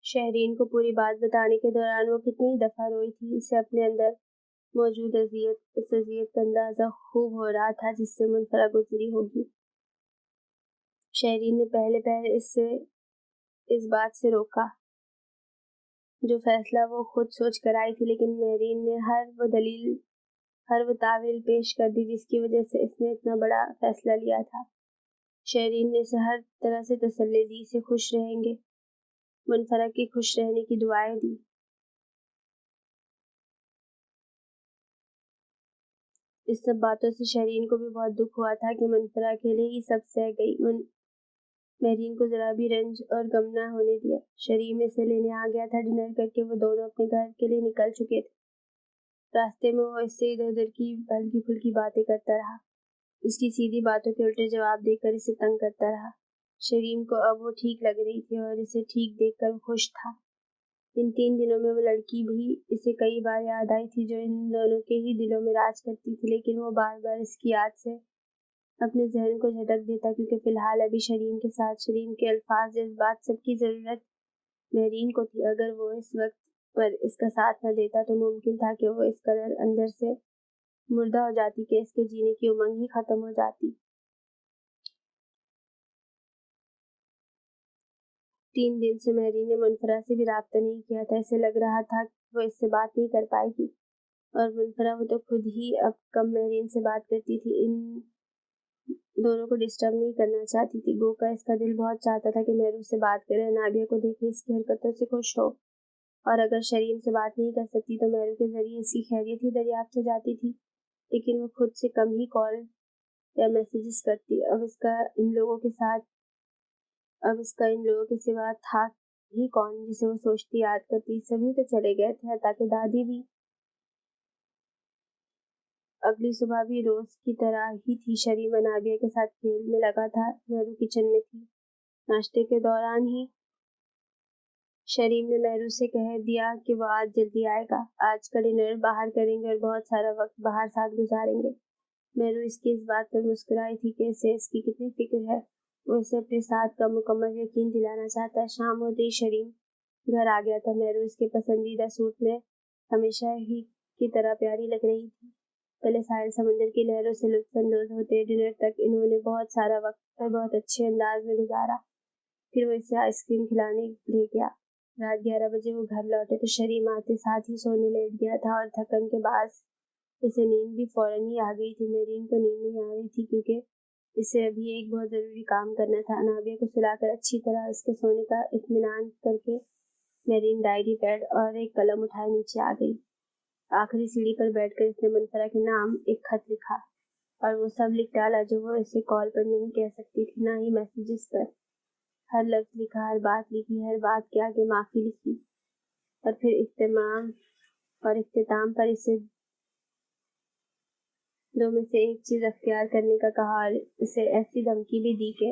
شہرین کو پوری بات بتانے کے دوران وہ کتنی دفعہ روئی تھی، اسے اپنے اندر موجود اس اذیت کا اندازہ خوب ہو رہا تھا جس سے منفرہ گزری ہوگی۔ شہرین نے پہلے اس بات سے روکا جو فیصلہ وہ خود سوچ کر آئی تھی، لیکن مہرین نے ہر وہ تعویل پیش کر دی جس کی وجہ سے اس نے اتنا بڑا فیصلہ لیا تھا۔ شہرین نے اسے ہر طرح سے تسلی دی، اسے خوش رہیں گے، منفرہ کے خوش رہنے کی دعائیں دی۔ اس سب باتوں سے شہرین کو بھی بہت دکھ ہوا تھا کہ منفرہ اکیلے ہی سب سہ گئی۔ مہرین کو ذرا بھی رنج اور غم نہ ہونے دیا۔ شریم اسے لینے آ گیا تھا۔ ڈنر کر کے وہ دونوں اپنے گھر کے لیے نکل چکے تھے۔ راستے میں وہ اس سے ادھر ادھر کی ہلکی پھلکی باتیں کرتا رہا، اس کی سیدھی باتوں کے الٹے جواب دے کر اسے تنگ کرتا رہا۔ شریم کو اب وہ ٹھیک لگ رہی تھی اور اسے ٹھیک دیکھ کر وہ خوش تھا۔ ان 3 دنوں میں وہ لڑکی بھی اسے کئی بار یاد آئی تھی جو ان دونوں کے ہی دلوں میں راج کرتی تھی، لیکن وہ بار بار اس کی یاد سے اپنے ذہن کو جھٹک دیتا کیونکہ فی الحال ابھی شریم کے ساتھ شریم کے الفاظ جذبات سب کی ضرورت مہرین کو تھی۔ اگر وہ اس وقت پر اس کا ساتھ نہ دیتا تو ممکن تھا کہ وہ اس قدر اندر سے مردہ ہو جاتی کہ اس کے جینے کی امنگ ہی ختم ہو جاتی۔ 3 دن سے مہرین نے منفرہ سے بھی رابطہ نہیں کیا تھا۔ اسے لگ رہا تھا کہ وہ اس سے بات نہیں کر پائے گی، اور منفرہ وہ تو خود ہی اب کم مہرین سے بات کرتی تھی، ان دونوں کو ڈسٹرب نہیں کرنا چاہتی تھی۔ گو کا اس کا دل بہت چاہتا تھا کہ مہرو سے بات کرے، نادیہ کو دیکھے، اس کی حرکتوں سے خوش ہو، اور اگر شریم سے بات نہیں کر سکتی تو مہرو کے ذریعے اس کی خیریت ہی دریافت ہو جاتی تھی، لیکن وہ خود سے کم ہی کال یا میسیجز کرتی۔ اب اس کا ان لوگوں کے سوا تھا ہی کون جسے وہ سوچتی یاد کرتی۔ سبھی تو چلے گئے تھے، حتیٰ کہ دادی بھی۔ اگلی صبح بھی روز کی طرح ہی تھی۔ شریم نادیہ کے ساتھ کھیل میں لگا تھا، مہرو کچن میں تھی۔ ناشتے کے دوران ہی شریم نے مہرو سے کہہ دیا کہ وہ آج جلدی آئے گا، آج کا ڈنر باہر کریں گے اور بہت سارا وقت باہر ساتھ گزاریں گے۔ مہرو اس کی اس بات پر مسکرائی تھی کہ اسے اس کی کتنی فکر ہے، وہ اسے اپنے ساتھ کا مکمل یقین دلانا چاہتا ہے۔ شام ہوتے ہی شریم گھر آ گیا تھا۔ مہرو اس کے پسندیدہ سوٹ میں ہمیشہ ہی کی طرح پیاری لگ رہی تھی۔ پہلے ساحل سمندر کی لہروں سے لطف اندوز ہوتے ڈنر تک انہوں نے بہت سارا وقت اور بہت اچھے انداز میں گزارا۔ پھر وہ اسے آئس کریم کھلانے لے گیا۔ رات 11 بجے وہ گھر لوٹے تو شریم آتے ساتھ ہی سونے لیٹ گیا تھا، اور تھکن کے باعث اسے نیند بھی فوراً ہی آ گئی تھی۔ مہرین کو نیند نہیں آ رہی تھی کیونکہ اسے ابھی ایک بہت ضروری کام کرنا تھا۔ نادیہ کو سلا کر اچھی طرح اس کے سونے کا اطمینان کر کے مہرین ڈائری، پیڈ اور ایک قلم اٹھائے نیچے آ گئی۔ آخری سیڑھی پر بیٹھ کر اس نے منفرہ کے نام ایک خط لکھا اور وہ سب لکھ ڈالا جو وہ اسے کال پر نہیں کہہ سکتی تھی، نہ ہی میسیجز پر۔ ہر لفظ لکھا، ہر بات لکھی، ہر بات کے آگے معافی لکھی، اور پھر اختتام پر اسے 2 میں سے ایک چیز اختیار کرنے کا کہا، اور اسے ایسی دھمکی بھی دی کہ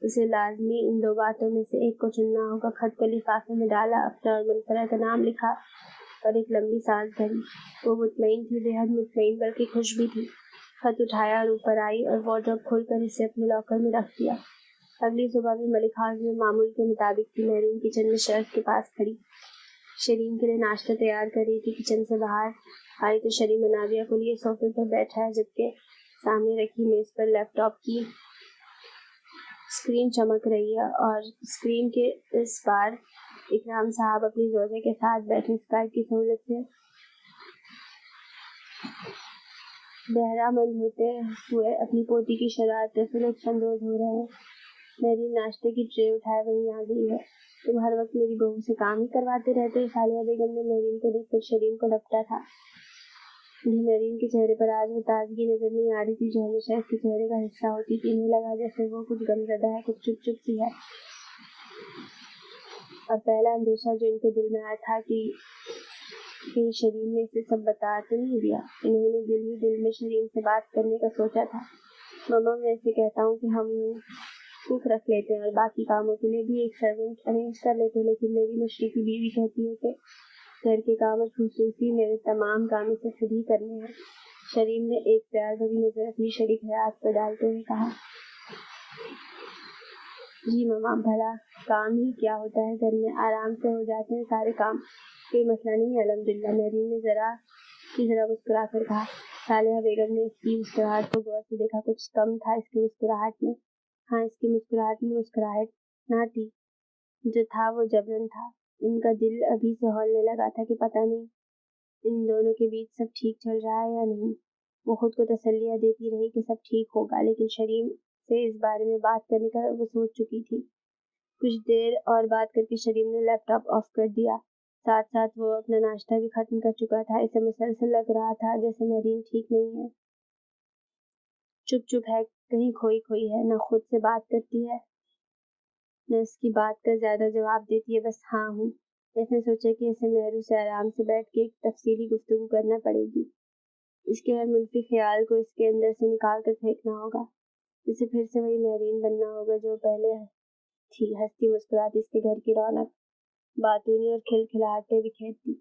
اسے لازمی ان 2 باتوں میں سے ایک کو چننا ہوگا۔ خط کو لفافے میں ڈالا، اپنا اور منفرہ کا نام لکھا اور ایک لمبی سانس بھری۔ وہ مطمئن تھی، بے حد مطمئن، بلکہ خوش بھی تھی۔ خط اٹھایا اور اوپر آئی اور وارڈروب کھول کر اسے اپنے لاکر میں رکھ دیا۔ اگلی صبح بھی ملک ہاؤس میں معمول کے مطابق تھی۔ مہرین کچن میں شرف کے پاس کھڑی شریم کے لیے ناشتہ تیار کر رہی تھی۔ کچن سے باہر آئی تو شریم نادیہ کو لیے صوفے پر بیٹھا ہے، جبکہ سامنے رکھی میز پر لیپ ٹاپ کی اسکرین چمک رہی ہے، اور اسکرین کے اس پار اکرام صاحب اپنی زوجہ کے ساتھ بیٹھے اسکائپ کی سہولت سے بہرہ مند ہوتے ہوئے اپنی پوتی کی شرارتوں سے لطف اندوز ہو رہے ہیں۔ مہرین ناشتے کی ٹرے اٹھائے وہیں آ گئی ہے۔ تم ہر وقت میری بہو سے کام ہی کرواتے رہتے ہو، ثانیہ بیگم نے مہرین کو دیکھ کر شریم کو ڈپٹا تھا۔ انہیں مہرین کے چہرے پر آج وہ تازگی نظر نہیں آ رہی تھی جو ہمیشہ اس کے چہرے کا حصہ ہوتی تھی۔ انہیں لگا جیسے وہ کچھ غمزدہ ہے، کچھ چپ چپ سی ہے، اور پہلا اندیشہ جو ان کے دل میں آیا تھا کہ کہیں شریم نے اسے سب بتا تو نہیں دیا۔ انہوں نے دل ہی دل میں شریم سے بات کرنے کا سوچا تھا۔ مما، میں اسے کہتا ہوں کہ ہم کوک رکھ لیتے ہیں اور باقی کاموں کے لیے بھی ایک سرونٹ ارینج کر لیتے ہیں، لیکن میری مشرقی بیوی کہتی ہے کہ گھر کے کام اور خصوصی میرے تمام کام اسے خود ہی کرنے ہیں۔ شریم نے ایک پیار بھری نظر اپنی شریک حیات پر ڈالتے ہوئے کہا۔ جی ماما، بھلا کام ہی کیا ہوتا ہے، گھر میں آرام سے ہو جاتے ہیں سارے کام، کوئی مسئلہ نہیں ہے الحمدللہ، میرین نے ذرا مسکرا کر کہا۔ صالحہ بیگم نے اس کی مسکراہٹ کو غور سے دیکھا، کچھ کم تھا اس کی مسکراہٹ میں۔ ہاں، اس کی مسکراہٹ میں مسکراہٹ نہ تھی، جو تھا وہ جبرن تھا۔ ان کا دل ابھی سے ہولنے لگا تھا کہ پتہ نہیں ان دونوں کے بیچ سب ٹھیک چل رہا ہے یا نہیں۔ وہ خود کو تسلیاں دیتی رہی کہ سب ٹھیک ہوگا، لیکن شریم سے اس بارے میں بات کرنے کا وہ سوچ چکی تھی۔ کچھ دیر اور بات کر کے شریم نے لیپ ٹاپ آف کر دیا، ساتھ ساتھ وہ اپنا ناشتہ بھی ختم کر چکا تھا۔ اسے مسلسل لگ رہا تھا جیسے میرین ٹھیک نہیں ہے، چپ چپ ہے، کہیں کھوئی ہے، نہ خود سے بات کرتی ہے نہ اس کی بات کا زیادہ جواب دیتی ہے، بس ہاں ہوں۔ اس نے سوچا کہ اسے مہرو سے آرام سے بیٹھ کے ایک تفصیلی گفتگو کرنا پڑے گی، اس کے ہر منفی خیال کو اس کے اندر سے نکال کر پھینکنا ہوگا، اسے پھر سے وہی میرین بننا ہوگا جو پہلے تھی، ہنستی مسکراتی، اس کے گھر کی رونق باتونی اور کھلکھلاہٹیں بکھیرتی۔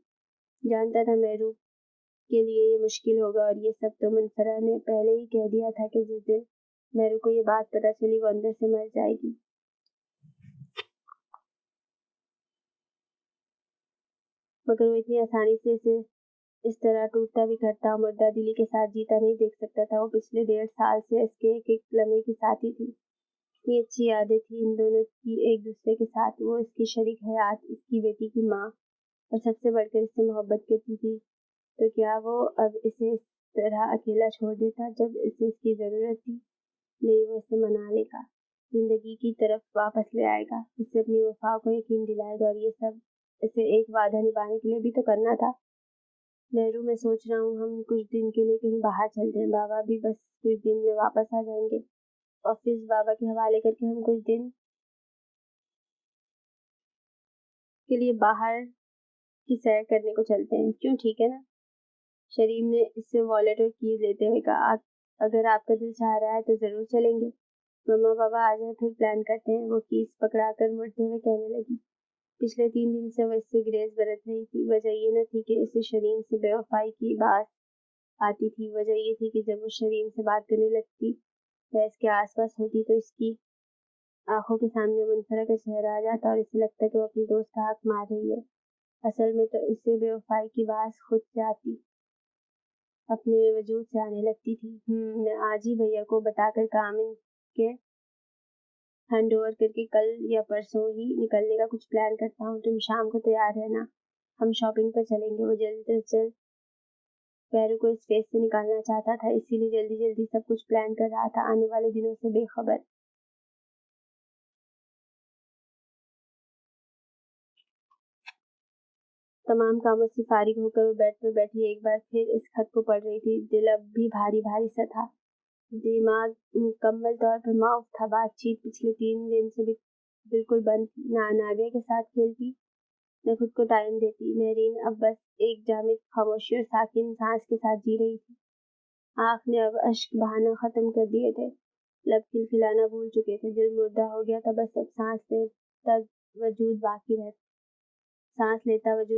جانتا تھا مہرو کے لیے یہ مشکل ہوگا، اور یہ سب تو منفرہ نے پہلے ہی کہہ دیا تھا کہ جس دن مہرو کو یہ بات پتہ چلی وہ اندر سے مر جائے گی۔ مگر وہ اتنی آسانی سے اسے اس طرح ٹوٹتا بکھرتا مردہ دلی کے ساتھ جیتا نہیں دیکھ سکتا تھا۔ وہ پچھلے 1.5 سال سے اس کے ایک ایک لمحے کی ساتھی تھی، اتنی اچھی یادیں تھیں ان دونوں کی ایک دوسرے کے ساتھ، وہ اس کی شریک حیات، اس کی بیٹی کی ماں، اور سب سے بڑھ کر اس سے محبت کرتی تھی۔ تو کیا وہ اب اسے اس طرح اکیلا چھوڑ دیتا جب اسے اس کی ضرورت تھی؟ نہیں، وہ اسے منا لے گا، زندگی کی طرف واپس لے آئے گا، اسے اپنی وفا کو یقین دلائے گا، اور یہ سب اسے ایک وعدہ نبھانے کے لیے بھی تو کرنا تھا۔ مہرو، میں سوچ رہا ہوں ہم کچھ دن کے لیے کہیں باہر چل جائیں، بابا بھی بس کچھ دن میں واپس آ جائیں گے، آفس بابا کے حوالے کر کے ہم کچھ دن کے لیے باہر کی سیر کرنے کو چلتے ہیں، کیوں؟ ٹھیک ہے نا؟ شریم نے اس سے والیٹ اور کیز لیتے ہوئے کہا۔ اگر آپ کا دل چاہ رہا ہے تو ضرور چلیں گے، مما پاپا آ جائیں پھر پلان کرتے ہیں، وہ کیز پکڑا کر مڑتے ہوئے کہنے لگی۔ پچھلے 3 دن سے وہ اس سے گریز برت رہی تھی، وجہ یہ نہ تھی کہ اسے شریم سے بے وفائی کی بات آتی تھی، وجہ یہ تھی کہ جب وہ شریم سے بات کرنے لگتی یا اس کے آس پاس ہوتی تو اس کی آنکھوں کے سامنے منفرہ کا چہرہ آ جاتا اور اسے لگتا کہ وہ اپنی دوست کا حق مار رہی ہے۔ اصل میں تو اس سے بے وفائی کی بات خود سے آتی، اپنے وجود سے آنے لگتی تھی۔ میں آج ہی بھیا کو بتا کر کام ان کے ہینڈ اوور کر کے کل یا پرسوں ہی نکلنے کا کچھ پلان کرتا ہوں، تم شام کو تیار رہنا، ہم شاپنگ پر چلیں گے۔ وہ جلد از جلد پیرو کو اس فیس سے نکالنا چاہتا تھا، اسی لیے جلدی جلدی سب کچھ پلان کر رہا تھا، آنے والے دنوں سے بے خبر۔ تمام کاموں سے فارغ ہو کر وہ بیڈ پر بیٹھی ایک بار پھر اس خط کو پڑھ رہی تھی، دل اب بھی بھاری بھاری سا تھا، دماغ مکمل طور پر معاف تھا۔ بات چیت پچھلے 3 دن سے بالکل بند تھی، نہ نادیہ کے ساتھ کھیلتی نہ خود کو ٹائم دیتی۔ میرین اب بس ایک جامد خاموشی اور ساکن سانس کے ساتھ جی رہی تھی، آنکھ نے اب اشک بہانا ختم کر دیے تھے، لب کھلکھلانا بھول چکے تھے، دل مردہ ہو گیا تھا، بس اب سانس لیتا وجود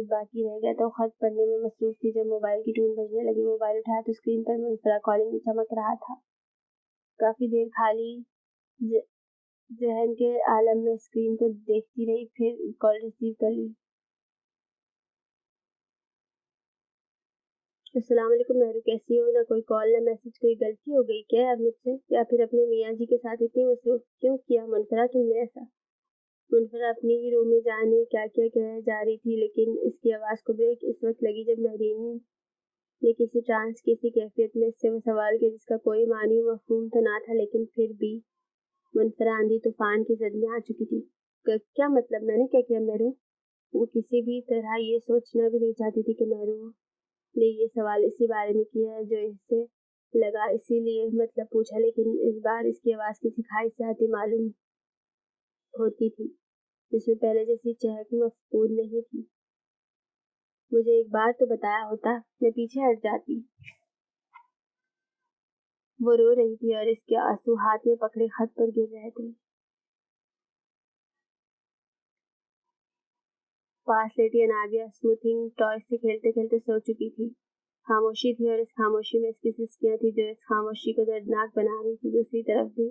باقی رہ گیا تو خط پڑھنے میں مصروف تھی۔ جب موبائل کی ٹون بجنے لگی، موبائل اٹھایا تو اسکرین پر منفرہ کالنگ چمک رہا تھا۔ کافی دیر خالی ذہن کے عالم میں اسکرین کو دیکھتی رہی، پھر کال ریسیو کر لی۔ السلام علیکم مہرو، کیسی ہو؟ نہ کوئی کال نہ میسج، کوئی غلطی ہو گئی کیا اب مجھ سے، یا پھر اپنے میاں جی کے ساتھ اتنی مصروف کیوں کیا منفرہ تم نے ایسا؟ منفرہ اپنی ہی روم میں جانے کیا کیا کہہ جا رہی تھی، لیکن اس کی آواز کو بریک اس وقت لگی جب میرین نے کسی ٹرانس کی سی کیفیت میں اس سے وہ سوال کیا جس کا کوئی معنی و مفہوم تو نہ تھا، لیکن پھر بھی منفرہ آندھی طوفان کی زد میں آ چکی تھی۔ کیا مطلب؟ میں نے کیا کیا مہرو؟ وہ کسی بھی طرح یہ سوچنا بھی نہیں چاہتی تھی کہ مہرو نے یہ سوال اسی بارے میں کیا ہے جو اسے لگا، اسی لیے مطلب پوچھا، لیکن اس بار اس کی آواز کسی خواہش سے آتی معلوم ہوتی تھی، جس میں پہلے جیسی چہک مفقود نہیں تھی۔ مجھے ایک بار تو بتایا ہوتا، میں پیچھے ہٹ جاتی۔ وہ رو رہی تھی اور اس کے آنسو ہاتھ میں پکڑے خط پر گر رہے تھے۔ پاس لیٹی انابیہ اسموتھنگ ٹوائز سے کھیلتے کھیلتے سو چکی تھی۔ خاموشی تھی اور اس خاموشی میں اس کی سسکیاں تھیں جو اس خاموشی کو دردناک بنا رہی تھی۔ دوسری طرف بھی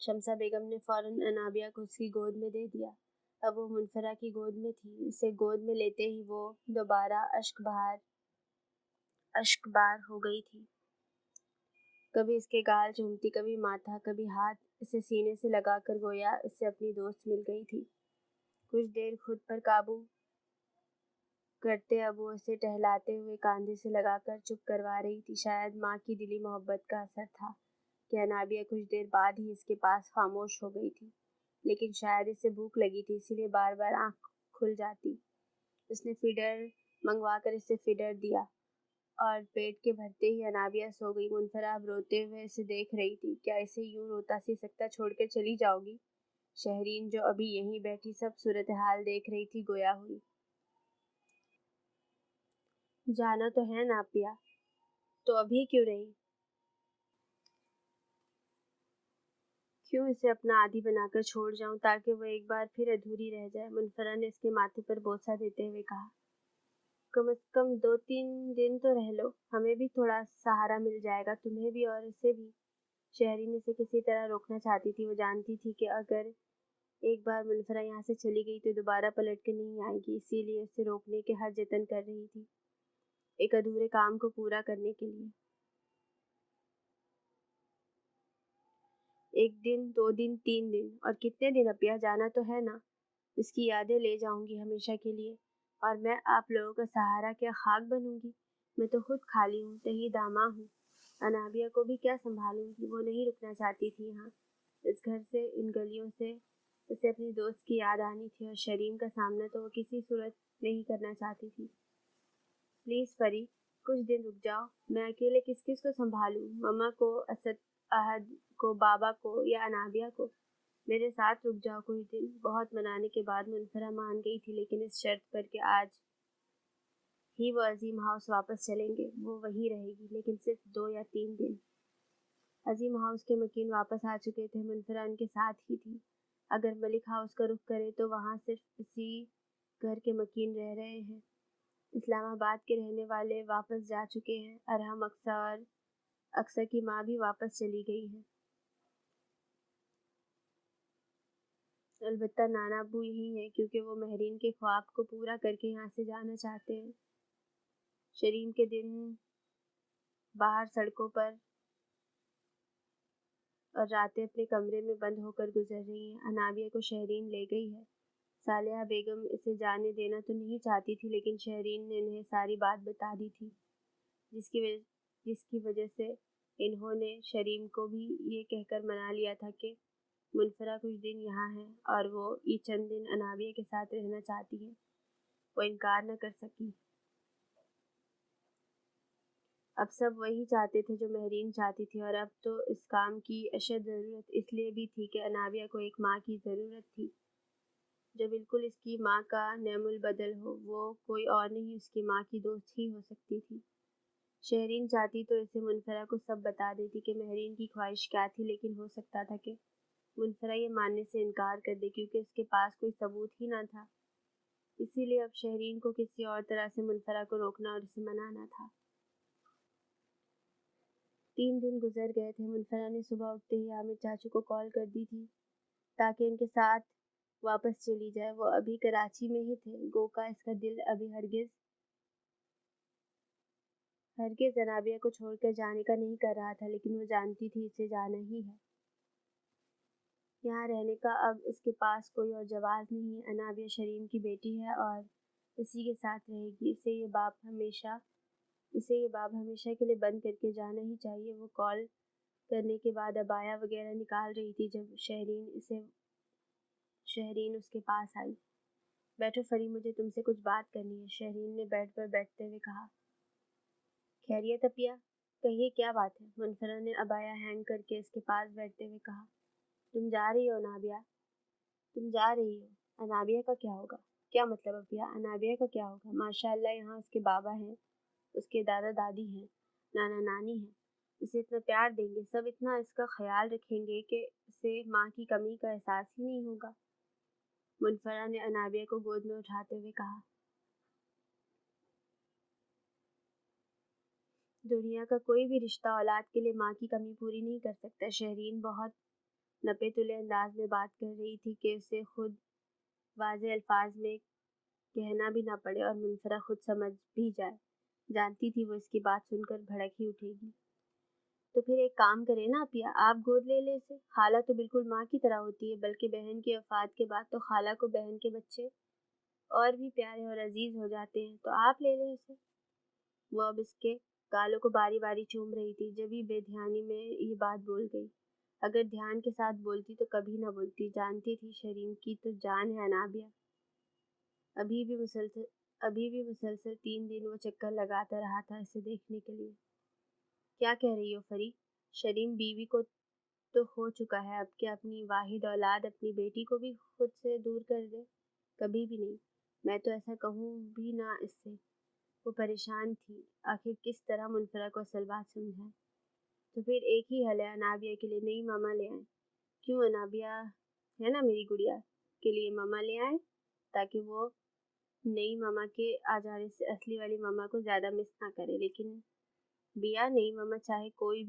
شمسہ بیگم نے فوراً انابیہ کو اس کی گود میں دے دیا۔ اب وہ منفرہ کی گود میں تھی۔ اسے گود میں لیتے ہی وہ دوبارہ اشک بار ہو گئی تھی۔ کبھی اس کے گال چومتی، کبھی ماتھا، کبھی ہاتھ اسے سینے سے لگا کر گویا اس سے اپنی دوست مل گئی تھی۔ کچھ دیر خود پر قابو کرتے اب وہ اسے ٹہلاتے ہوئے کاندھے سے لگا کر چپ کروا رہی تھی۔ شاید ماں کی دلی محبت کا اثر تھا کہ انابیہ کچھ دیر بعد ہی اس کے پاس خاموش ہو گئی تھی، لیکن شاید اسے بھوک لگی تھی، اسی لیے بار بار آنکھ کھل جاتی۔ اس نے فیڈر منگوا کر اسے فیڈر دیا اور پیٹ کے بھرتے ہی انابیہ سو گئی۔ منفرہ اب روتے ہوئے اسے دیکھ رہی تھی۔ کیا اسے یوں روتا سی سکتا چھوڑ کر چلی جاؤ گی؟ شہرین جو ابھی یہیں بیٹھی سب صورتحال دیکھ رہی تھی گویا ہوئی۔ جانا تو ہے نابیہ، تو ابھی کیوں نہیں؟ کیوں اسے اپنا عادی بنا کر چھوڑ جاؤں تاکہ وہ ایک بار پھر ادھوری رہ جائے؟ منفرہ نے اس کے ماتھے پر بوسہ دیتے ہوئے کہا۔ کم از کم 2-3 دن تو رہ لو، ہمیں بھی تھوڑا سہارا مل جائے گا، تمہیں بھی اور اسے بھی۔ شہرین اسے کسی طرح روکنا چاہتی تھی۔ وہ جانتی تھی کہ اگر ایک بار منفرہ یہاں سے چلی گئی تو دوبارہ پلٹ کے نہیں آئے گی، اسی لیے اسے روکنے کے ہر جتن کر رہی تھی، ایک ادھورے کام کو پورا کرنے کے لیے۔ 1 دن، 2 دن، 3 دن، اور کتنے دن ابیا؟ جانا تو ہے نا؟ اس کی یادیں لے جاؤں گی ہمیشہ کے لیے، اور میں آپ لوگوں کا سہارا کیا خاک بنوں گی؟ میں تو خود خالی ہوں، تہی داماں ہوں، انابیہ کو بھی کیا سنبھالوں گی؟ وہ نہیں رکنا چاہتی تھی یہاں، اس گھر سے، ان گلیوں سے اسے اپنی دوست کی یاد آنی تھی، اور شریم کا سامنا تو وہ کسی صورت نہیں کرنا چاہتی تھی۔ پلیز فری، کچھ دن رک جاؤ، میں اکیلے کس کس کو سنبھالوں؟ مما کو، اسد احد کو، بابا کو، یا انابیہ کو؟ میرے ساتھ رک جاؤ کچھ دن۔ بہت منانے کے بعد منفرہ مان گئی تھی، لیکن اس شرط پر کہ آج ہی وہ عظیم ہاؤس واپس چلیں گے۔ وہ وہیں رہے گی، لیکن صرف 2 یا 3 دن۔ عظیم ہاؤس کے مکین واپس آ چکے تھے، منفرہ ان کے ساتھ ہی تھی۔ اگر ملک ہاؤس کا رخ کرے تو وہاں صرف اسی گھر کے مکین رہ رہے ہیں۔ اسلام آباد کے رہنے والے واپس جا چکے ہیں۔ ارحم، اکثر کی ماں بھی واپس چلی گئی ہے۔ البتہ نانا ابو یہی ہیں، کیونکہ وہ مہرین کے خواب کو پورا کر کے یہاں سے جانا چاہتے ہیں۔ شریم کے دن باہر سڑکوں پر اور راتیں اپنے کمرے میں بند ہو کر گزر رہی ہیں۔ انابیہ کو شہرین لے گئی ہے۔ صالحہ بیگم اسے جانے دینا تو نہیں چاہتی تھی، لیکن شہرین نے انہیں ساری بات بتا دی تھی، جس کی وجہ سے انہوں نے شریم کو بھی یہ کہہ کر منا لیا تھا کہ منفرہ کچھ دن یہاں ہے اور وہ یہ چند دن انابیہ کے ساتھ رہنا چاہتی ہے۔ وہ انکار نہ کر سکی۔ اب سب وہی چاہتے تھے جو مہرین چاہتی تھی، اور اب تو اس کام کی اشد ضرورت اس لیے بھی تھی کہ انابیہ کو ایک ماں کی ضرورت تھی، جو بالکل اس کی ماں کا نعم البدل ہو۔ وہ کوئی اور نہیں، اس کی ماں کی دوست ہی ہو سکتی تھی۔ شہرین چاہتی تو اسے منفرہ کو سب بتا دیتی کہ مہرین کی خواہش کیا تھی، لیکن ہو سکتا تھا کہ منفرہ یہ ماننے سے انکار کر دے، کیونکہ اس کے پاس کوئی ثبوت ہی نہ تھا۔ اسی لیے اب شہرین کو کسی اور طرح سے منفرہ کو روکنا اور اسے منانا تھا۔ 3 دن گزر گئے تھے۔ منفرہ نے صبح اٹھتے ہی حامد چاچو کو کال کر دی تھی تاکہ ان کے ساتھ واپس چلی جائے۔ وہ ابھی کراچی میں ہی تھے، گو کا اس کا دل ابھی ہرگز انابیہ کو چھوڑ کر جانے کا نہیں کر رہا تھا، لیکن وہ جانتی تھی اسے جانا ہی ہے۔ یہاں رہنے کا اب اس کے پاس کوئی اور جواز نہیں ہے۔ انابیہ شریم کی بیٹی ہے اور اسی کے ساتھ رہے گی۔ اسے یہ باب ہمیشہ کے لیے بند کر کے جانا ہی چاہیے۔ وہ کال کرنے کے بعد عبایا وغیرہ نکال رہی تھی جب شہرین اس کے پاس آئی۔ بیٹھو فری، مجھے تم سے کچھ بات کرنی ہے، شہرین نے بیڈ پر بیٹھتے ہوئے کہا۔ خیریت ابیا؟ کہیے کیا بات ہے؟ منفرہ نے عبایا ہینگ کر کے اس کے پاس بیٹھتے ہوئے کہا۔ تم جا رہی ہو انابیہ؟ تم جا رہی ہو؟ انابیہ کا کیا ہوگا؟ کیا مطلب ابیا؟ انابیہ کا کیا ہوگا؟ ماشاء اللہ یہاں اس کے بابا ہیں، اس کے دادا دادی ہیں، نانا نانی ہیں، اسے اتنا پیار دیں گے، سب اتنا اس کا خیال رکھیں گے کہ اسے ماں کی کمی کا احساس ہی نہیں ہوگا۔ منفرہ نے انابیہ کو گود میں اٹھاتے ہوئے کہا۔ دنیا کا کوئی بھی رشتہ اولاد کے لیے ماں کی کمی پوری نہیں کر سکتا۔ شہرین بہت نپے تلے انداز میں بات کر رہی تھی کہ اسے خود واضح الفاظ میں کہنا بھی نہ پڑے اور منفرہ خود سمجھ بھی جائے۔ جانتی تھی وہ اس کی بات سن کر بھڑک ہی اٹھے گی۔ تو پھر ایک کام کرے نا اپیا، آپ گود لے لے اسے۔ خالہ تو بالکل ماں کی طرح ہوتی ہے، بلکہ بہن کی وفات کے بعد تو خالہ کو بہن کے بچے اور بھی پیارے اور عزیز ہو جاتے ہیں، تو آپ لے لیں اسے۔ وہ اب اس کے گالوں کو باری باری چوم رہی تھی، جبھی بے دھیانی میں یہ بات بول گئی۔ اگر دھیان کے ساتھ بولتی تو کبھی نہ بولتی۔ جانتی تھی شریم کی تو جان ہے انابیہ۔ ابھی بھی مسلسل 3 دن وہ چکر لگاتا رہا تھا اسے دیکھنے کے لیے۔ کیا کہہ رہی ہو فری؟ شریم بیوی کو تو ہو چکا ہے، اب کہ اپنی واحد اولاد اپنی بیٹی کو بھی خود سے دور کر دے؟ کبھی بھی نہیں، میں تو ایسا کہوں بھی نہ اس سے۔ وہ پریشان تھی، آخر کس طرح منفرہ کو اصل بات سمجھائے۔ تو پھر ایک ہی حل ہے، انابیہ کے لیے نئی ماما لے آئیں۔ کیوں؟ انابیہ ہے نا میری گڑیا، کے لیے ماما لے آئیں تاکہ وہ نئی ماما کے آ جانے سے اصلی والی ماما کو زیادہ مس نہ کرے۔ لیکن بیا، نئی ماما چاہے کوئی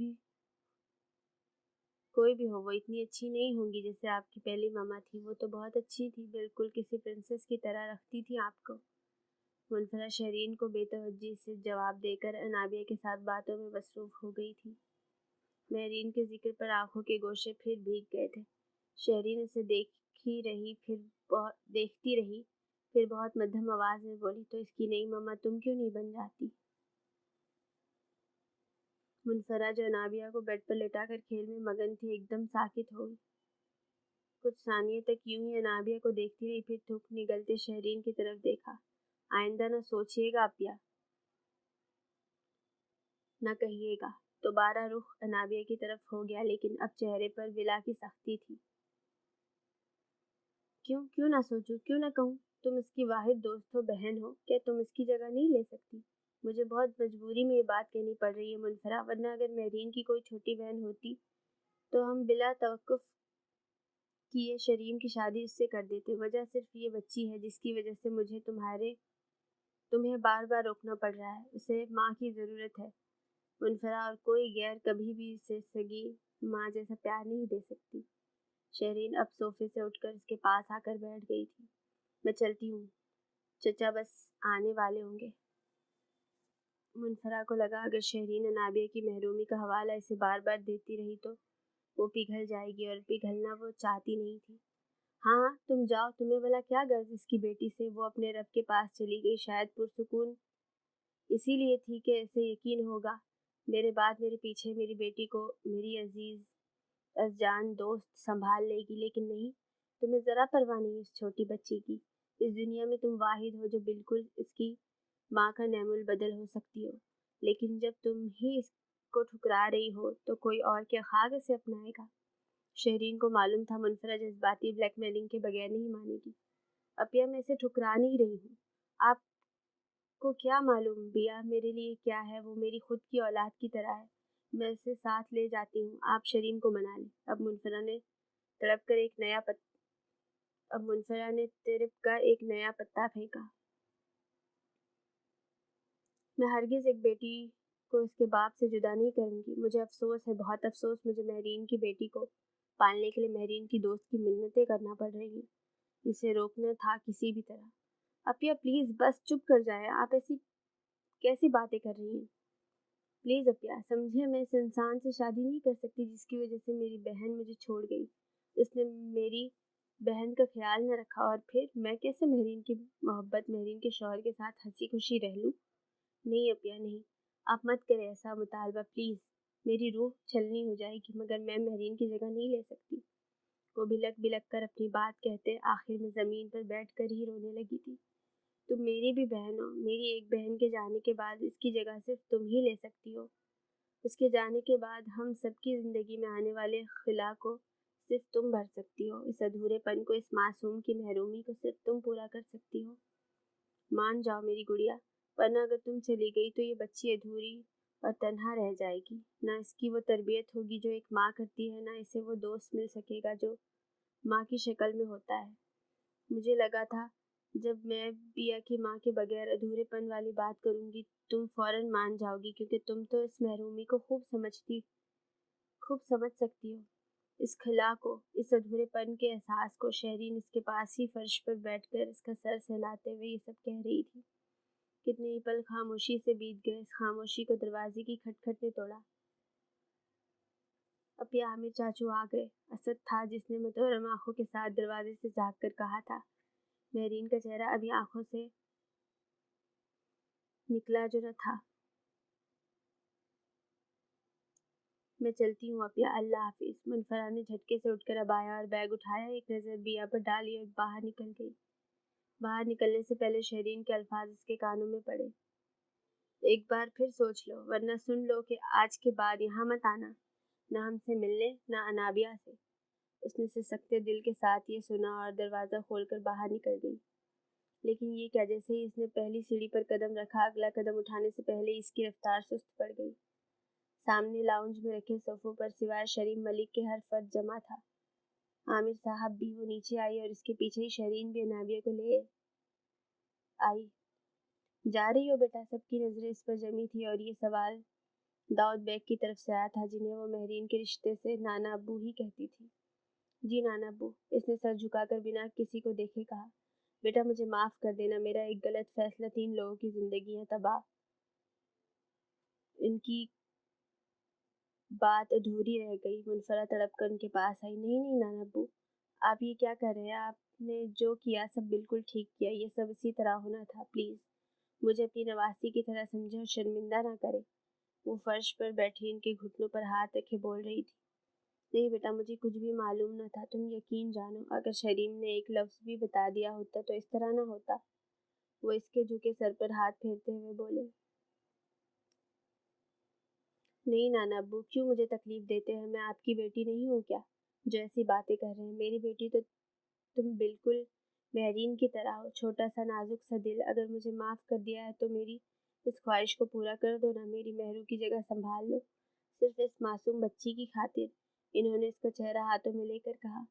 بھی ہو، وہ اتنی اچھی نہیں ہوں گی جیسے آپ کی پہلی ماما تھی۔ وہ تو بہت اچھی تھی، بالکل کسی پرنسس کی طرح رکھتی تھی آپ کو۔ منفرہ شرین کو بے توجہی سے جواب دے کر انابیہ کے ساتھ باتوں میں مصروف ہو گئی تھی۔ مہرین کے ذکر پر آنکھوں کے گوشے پھر بھیگ گئے تھے۔ شرین اسے دیکھتی رہی، پھر بہت مدھم آواز میں بولی، تو اس کی نئی ماما تم کیوں نہیں بن جاتی؟ منفرہ جو انابیہ کو بیڈ پر لٹا کر کھیل میں مگن تھی، ایک دم ساکت ہو گئی۔ کچھ ثانیے تک یوں ہی انابیہ کو دیکھتی رہی، پھر تھوک نگلتے شرین کی طرف دیکھا۔ آئندہ نہ سوچیے گا اپیا، نہ کہیے گا۔ دوبارہ رخ انابیہ کی طرف ہو گیا، لیکن اب چہرے پر ولا کی سختی تھی۔ کیوں نہ سوچوں، کیوں نہ کہوں؟ تم اس کی واحد دوست ہو، بہن ہو، کیا تم اس کی جگہ نہیں لے سکتی؟ مجھے بہت مجبوری میں یہ بات کہنی پڑ رہی ہے منفرہ، ورنہ اگر مہرین کی کوئی چھوٹی بہن ہوتی تو ہم بلا توقف کیے شریم کی شادی اس سے کر دیتے۔ وجہ صرف یہ بچی ہے جس کی وجہ سے مجھے تمہیں بار بار روکنا پڑ رہا ہے۔ اسے ماں کی ضرورت ہے منفرہ، اور کوئی غیر کبھی بھی اسے سگی ماں جیسا پیار نہیں دے سکتی۔ شرین اب صوفے سے اٹھ کر اس کے پاس آ کر بیٹھ گئی تھی۔ میں چلتی ہوں، چچا بس آنے والے ہوں گے۔ منفرہ کو لگا اگر شرین انابیہ کی محرومی کا حوالہ اسے بار بار دیتی رہی تو وہ پگھل جائے گی، اور پگھلنا وہ چاہتی نہیں تھی۔ ہاں تم جاؤ، تمہیں بھلا کیا غرض اس کی بیٹی سے؟ وہ اپنے رب کے پاس چلی گئی، شاید پرسکون اسی لیے تھی کہ اسے یقین ہوگا میرے بعد میرے پیچھے میری بیٹی کو میری عزیز از جان دوست سنبھال لے گی۔ لیکن نہیں، تمہیں ذرا پرواہ نہیں اس چھوٹی بچی کی۔ اس دنیا میں تم واحد ہو جو بالکل اس کی ماں کا نعم البدل ہو سکتی ہو، لیکن جب تم ہی اس کو ٹھکرا رہی ہو تو کوئی اور کیا خاک اسے اپنائے گا؟ شہرین کو معلوم تھا منفرہ جذباتی بلیک میلنگ کے بغیر نہیں مانے گی۔ اپیا، میں اسے ٹھکرا نہیں رہی ہوں، آپ کو کیا معلوم بیا میرے لیے کیا ہے؟ وہ میری خود کی اولاد کی طرح ہے، میں اسے ساتھ لے جاتی ہوں۔ آپ شریم کو منا لیں۔ اب منفرہ نے تڑپ کر ایک نیا پتا پھینکا۔ میں ہرگز ایک بیٹی کو اس کے باپ سے جدا نہیں کروں گی۔ مجھے افسوس ہے، بہت افسوس، مجھے مہرین کی بیٹی کو پالنے کے لیے مہرین کی دوست کی منتیں کرنا پڑ رہی ہیں۔ اسے روکنا تھا کسی بھی طرح۔ اپیا پلیز بس چپ کر جائیں، آپ ایسی کیسی باتیں کر رہی ہیں؟ پلیز اپیا سمجھے، میں اس انسان سے شادی نہیں کر سکتی جس کی وجہ سے میری بہن مجھے چھوڑ گئی۔ اس نے میری بہن کا خیال نہ رکھا، اور پھر میں کیسے مہرین کی محبت، مہرین کے شوہر کے ساتھ ہنسی خوشی رہ لوں؟ نہیں اپیا نہیں، آپ مت کریں ایسا مطالبہ پلیز، میری روح چھلنی ہو جائے گی، مگر میں مہرین کی جگہ نہیں لے سکتی۔ وہ بلک بلک کر اپنی بات کہتے آخر میں زمین پر بیٹھ کر ہی رونے لگی تھی۔ تم میری بھی بہن ہو، میری ایک بہن کے جانے کے بعد اس کی جگہ صرف تم ہی لے سکتی ہو۔ اس کے جانے کے بعد ہم سب کی زندگی میں آنے والے خلا کو صرف تم بھر سکتی ہو، اس ادھورے پن کو، اس معصوم کی محرومی کو صرف تم پورا کر سکتی ہو۔ مان جاؤ میری گڑیا، ورنہ اگر تم چلی گئی تو یہ بچی ادھوری اور تنہا رہ جائے گی۔ نہ اس کی وہ تربیت ہوگی جو ایک ماں کرتی ہے، نہ اسے وہ دوست مل سکے گا جو ماں کی شکل میں ہوتا ہے۔ مجھے لگا تھا جب میں بیا کی ماں کے بغیر ادھورے پن والی بات کروں گی تم فوراً مان جاؤ گی، کیونکہ تم تو اس محرومی کو خوب سمجھ سکتی ہو۔ اس خلا کو، اس ادھورے پن کے احساس کو۔ شہرین اس کے پاس ہی فرش پر بیٹھ کر اس کا سر سہلاتے ہوئے یہ سب کہہ رہی تھی۔ کتنے ہی پل خاموشی سے بیت گئے۔ اس خاموشی کو دروازے کی کھٹکھٹ نے توڑا۔ اب عامر چاچو آ گئے۔ اسد تھا جس نے متورم آنکھوں کے ساتھ دروازے سے جھانک کر کہا تھا۔ مہرین کا چہرہ ابھی آنکھوں سے نکلا جو نہ تھا۔ میں چلتی ہوں اپیا، اللہ حافظ۔ منفرا نے جھٹکے سے اٹھ کر ابایا اور بیگ اٹھایا، ایک نظر بیا پر ڈالی اور باہر نکل گئی۔ باہر نکلنے سے پہلے شہرین کے الفاظ اس کے کانوں میں پڑے۔ ایک بار پھر سوچ لو، ورنہ سن لو کہ آج کے بعد یہاں مت آنا، نہ ہم سے ملنے، نہ انابیہ سے۔ اس نے سسکتے دل کے ساتھ یہ سنا اور دروازہ کھول کر باہر نکل گئی۔ لیکن یہ کیا، جیسے ہی اس نے پہلی سیڑھی پر قدم رکھا، اگلا قدم اٹھانے سے پہلے اس کی رفتار سست پڑ گئی۔ سامنے لاؤنج میں رکھے صوفوں پر سوائے شریم ملک کے ہر فرد جمع تھا۔ عامر صاحب بھی۔ وہ نیچے آئی اور اس کے پیچھے ہی شرین بھی انابیہ کو لے آئی۔ جا رہی ہو بیٹا؟ سب کی نظریں اس پر جمی تھی اور یہ سوال داؤد بیگ کی طرف سے آیا تھا، جنہیں وہ مہرین کے رشتے سے نانا ابو ہی کہتی تھی۔ جی نانا ابو، اس نے سر جھکا کر بنا کسی کو دیکھے کہا۔ بیٹا مجھے معاف کر دینا، میرا ایک غلط فیصلہ 3 لوگوں کی زندگیاں تباہ۔ ان کی بات ادھوری رہ گئی۔ منفرا تڑپ کر ان کے پاس آئی۔ نہیں نانا ابو، آپ یہ کیا کر رہے ہیں؟ آپ نے جو کیا سب بالکل ٹھیک کیا، یہ سب اسی طرح ہونا تھا۔ پلیز مجھے اپنی نواسی کی طرح سمجھے اور شرمندہ نہ کرے۔ وہ فرش پر بیٹھی ان کے گھٹنوں پر ہاتھ رکھے بول رہی تھی۔ نہیں بیٹا، مجھے کچھ بھی معلوم نہ تھا، تم یقین جانو، اگر شریم نے ایک لفظ بھی بتا دیا ہوتا تو اس طرح نہ ہوتا۔ وہ اس کے جھکے سر پر ہاتھ پھیرتے ہوئے بولے۔ نہیں نانا ابو، کیوں مجھے تکلیف دیتے ہیں؟ میں آپ کی بیٹی نہیں ہوں کیا جو ایسی باتیں کر رہے ہیں؟ میری بیٹی تو تم بالکل مہرین کی طرح ہو، چھوٹا سا نازک سا دل۔ اگر مجھے معاف کر دیا ہے تو میری اس خواہش کو پورا کر دو نا، میری مہرو کی جگہ سنبھال لو، صرف اس معصوم بچی کی خاطر۔ انہوں نے اس کا چہرہ ہاتھوں میں لے کر کہا۔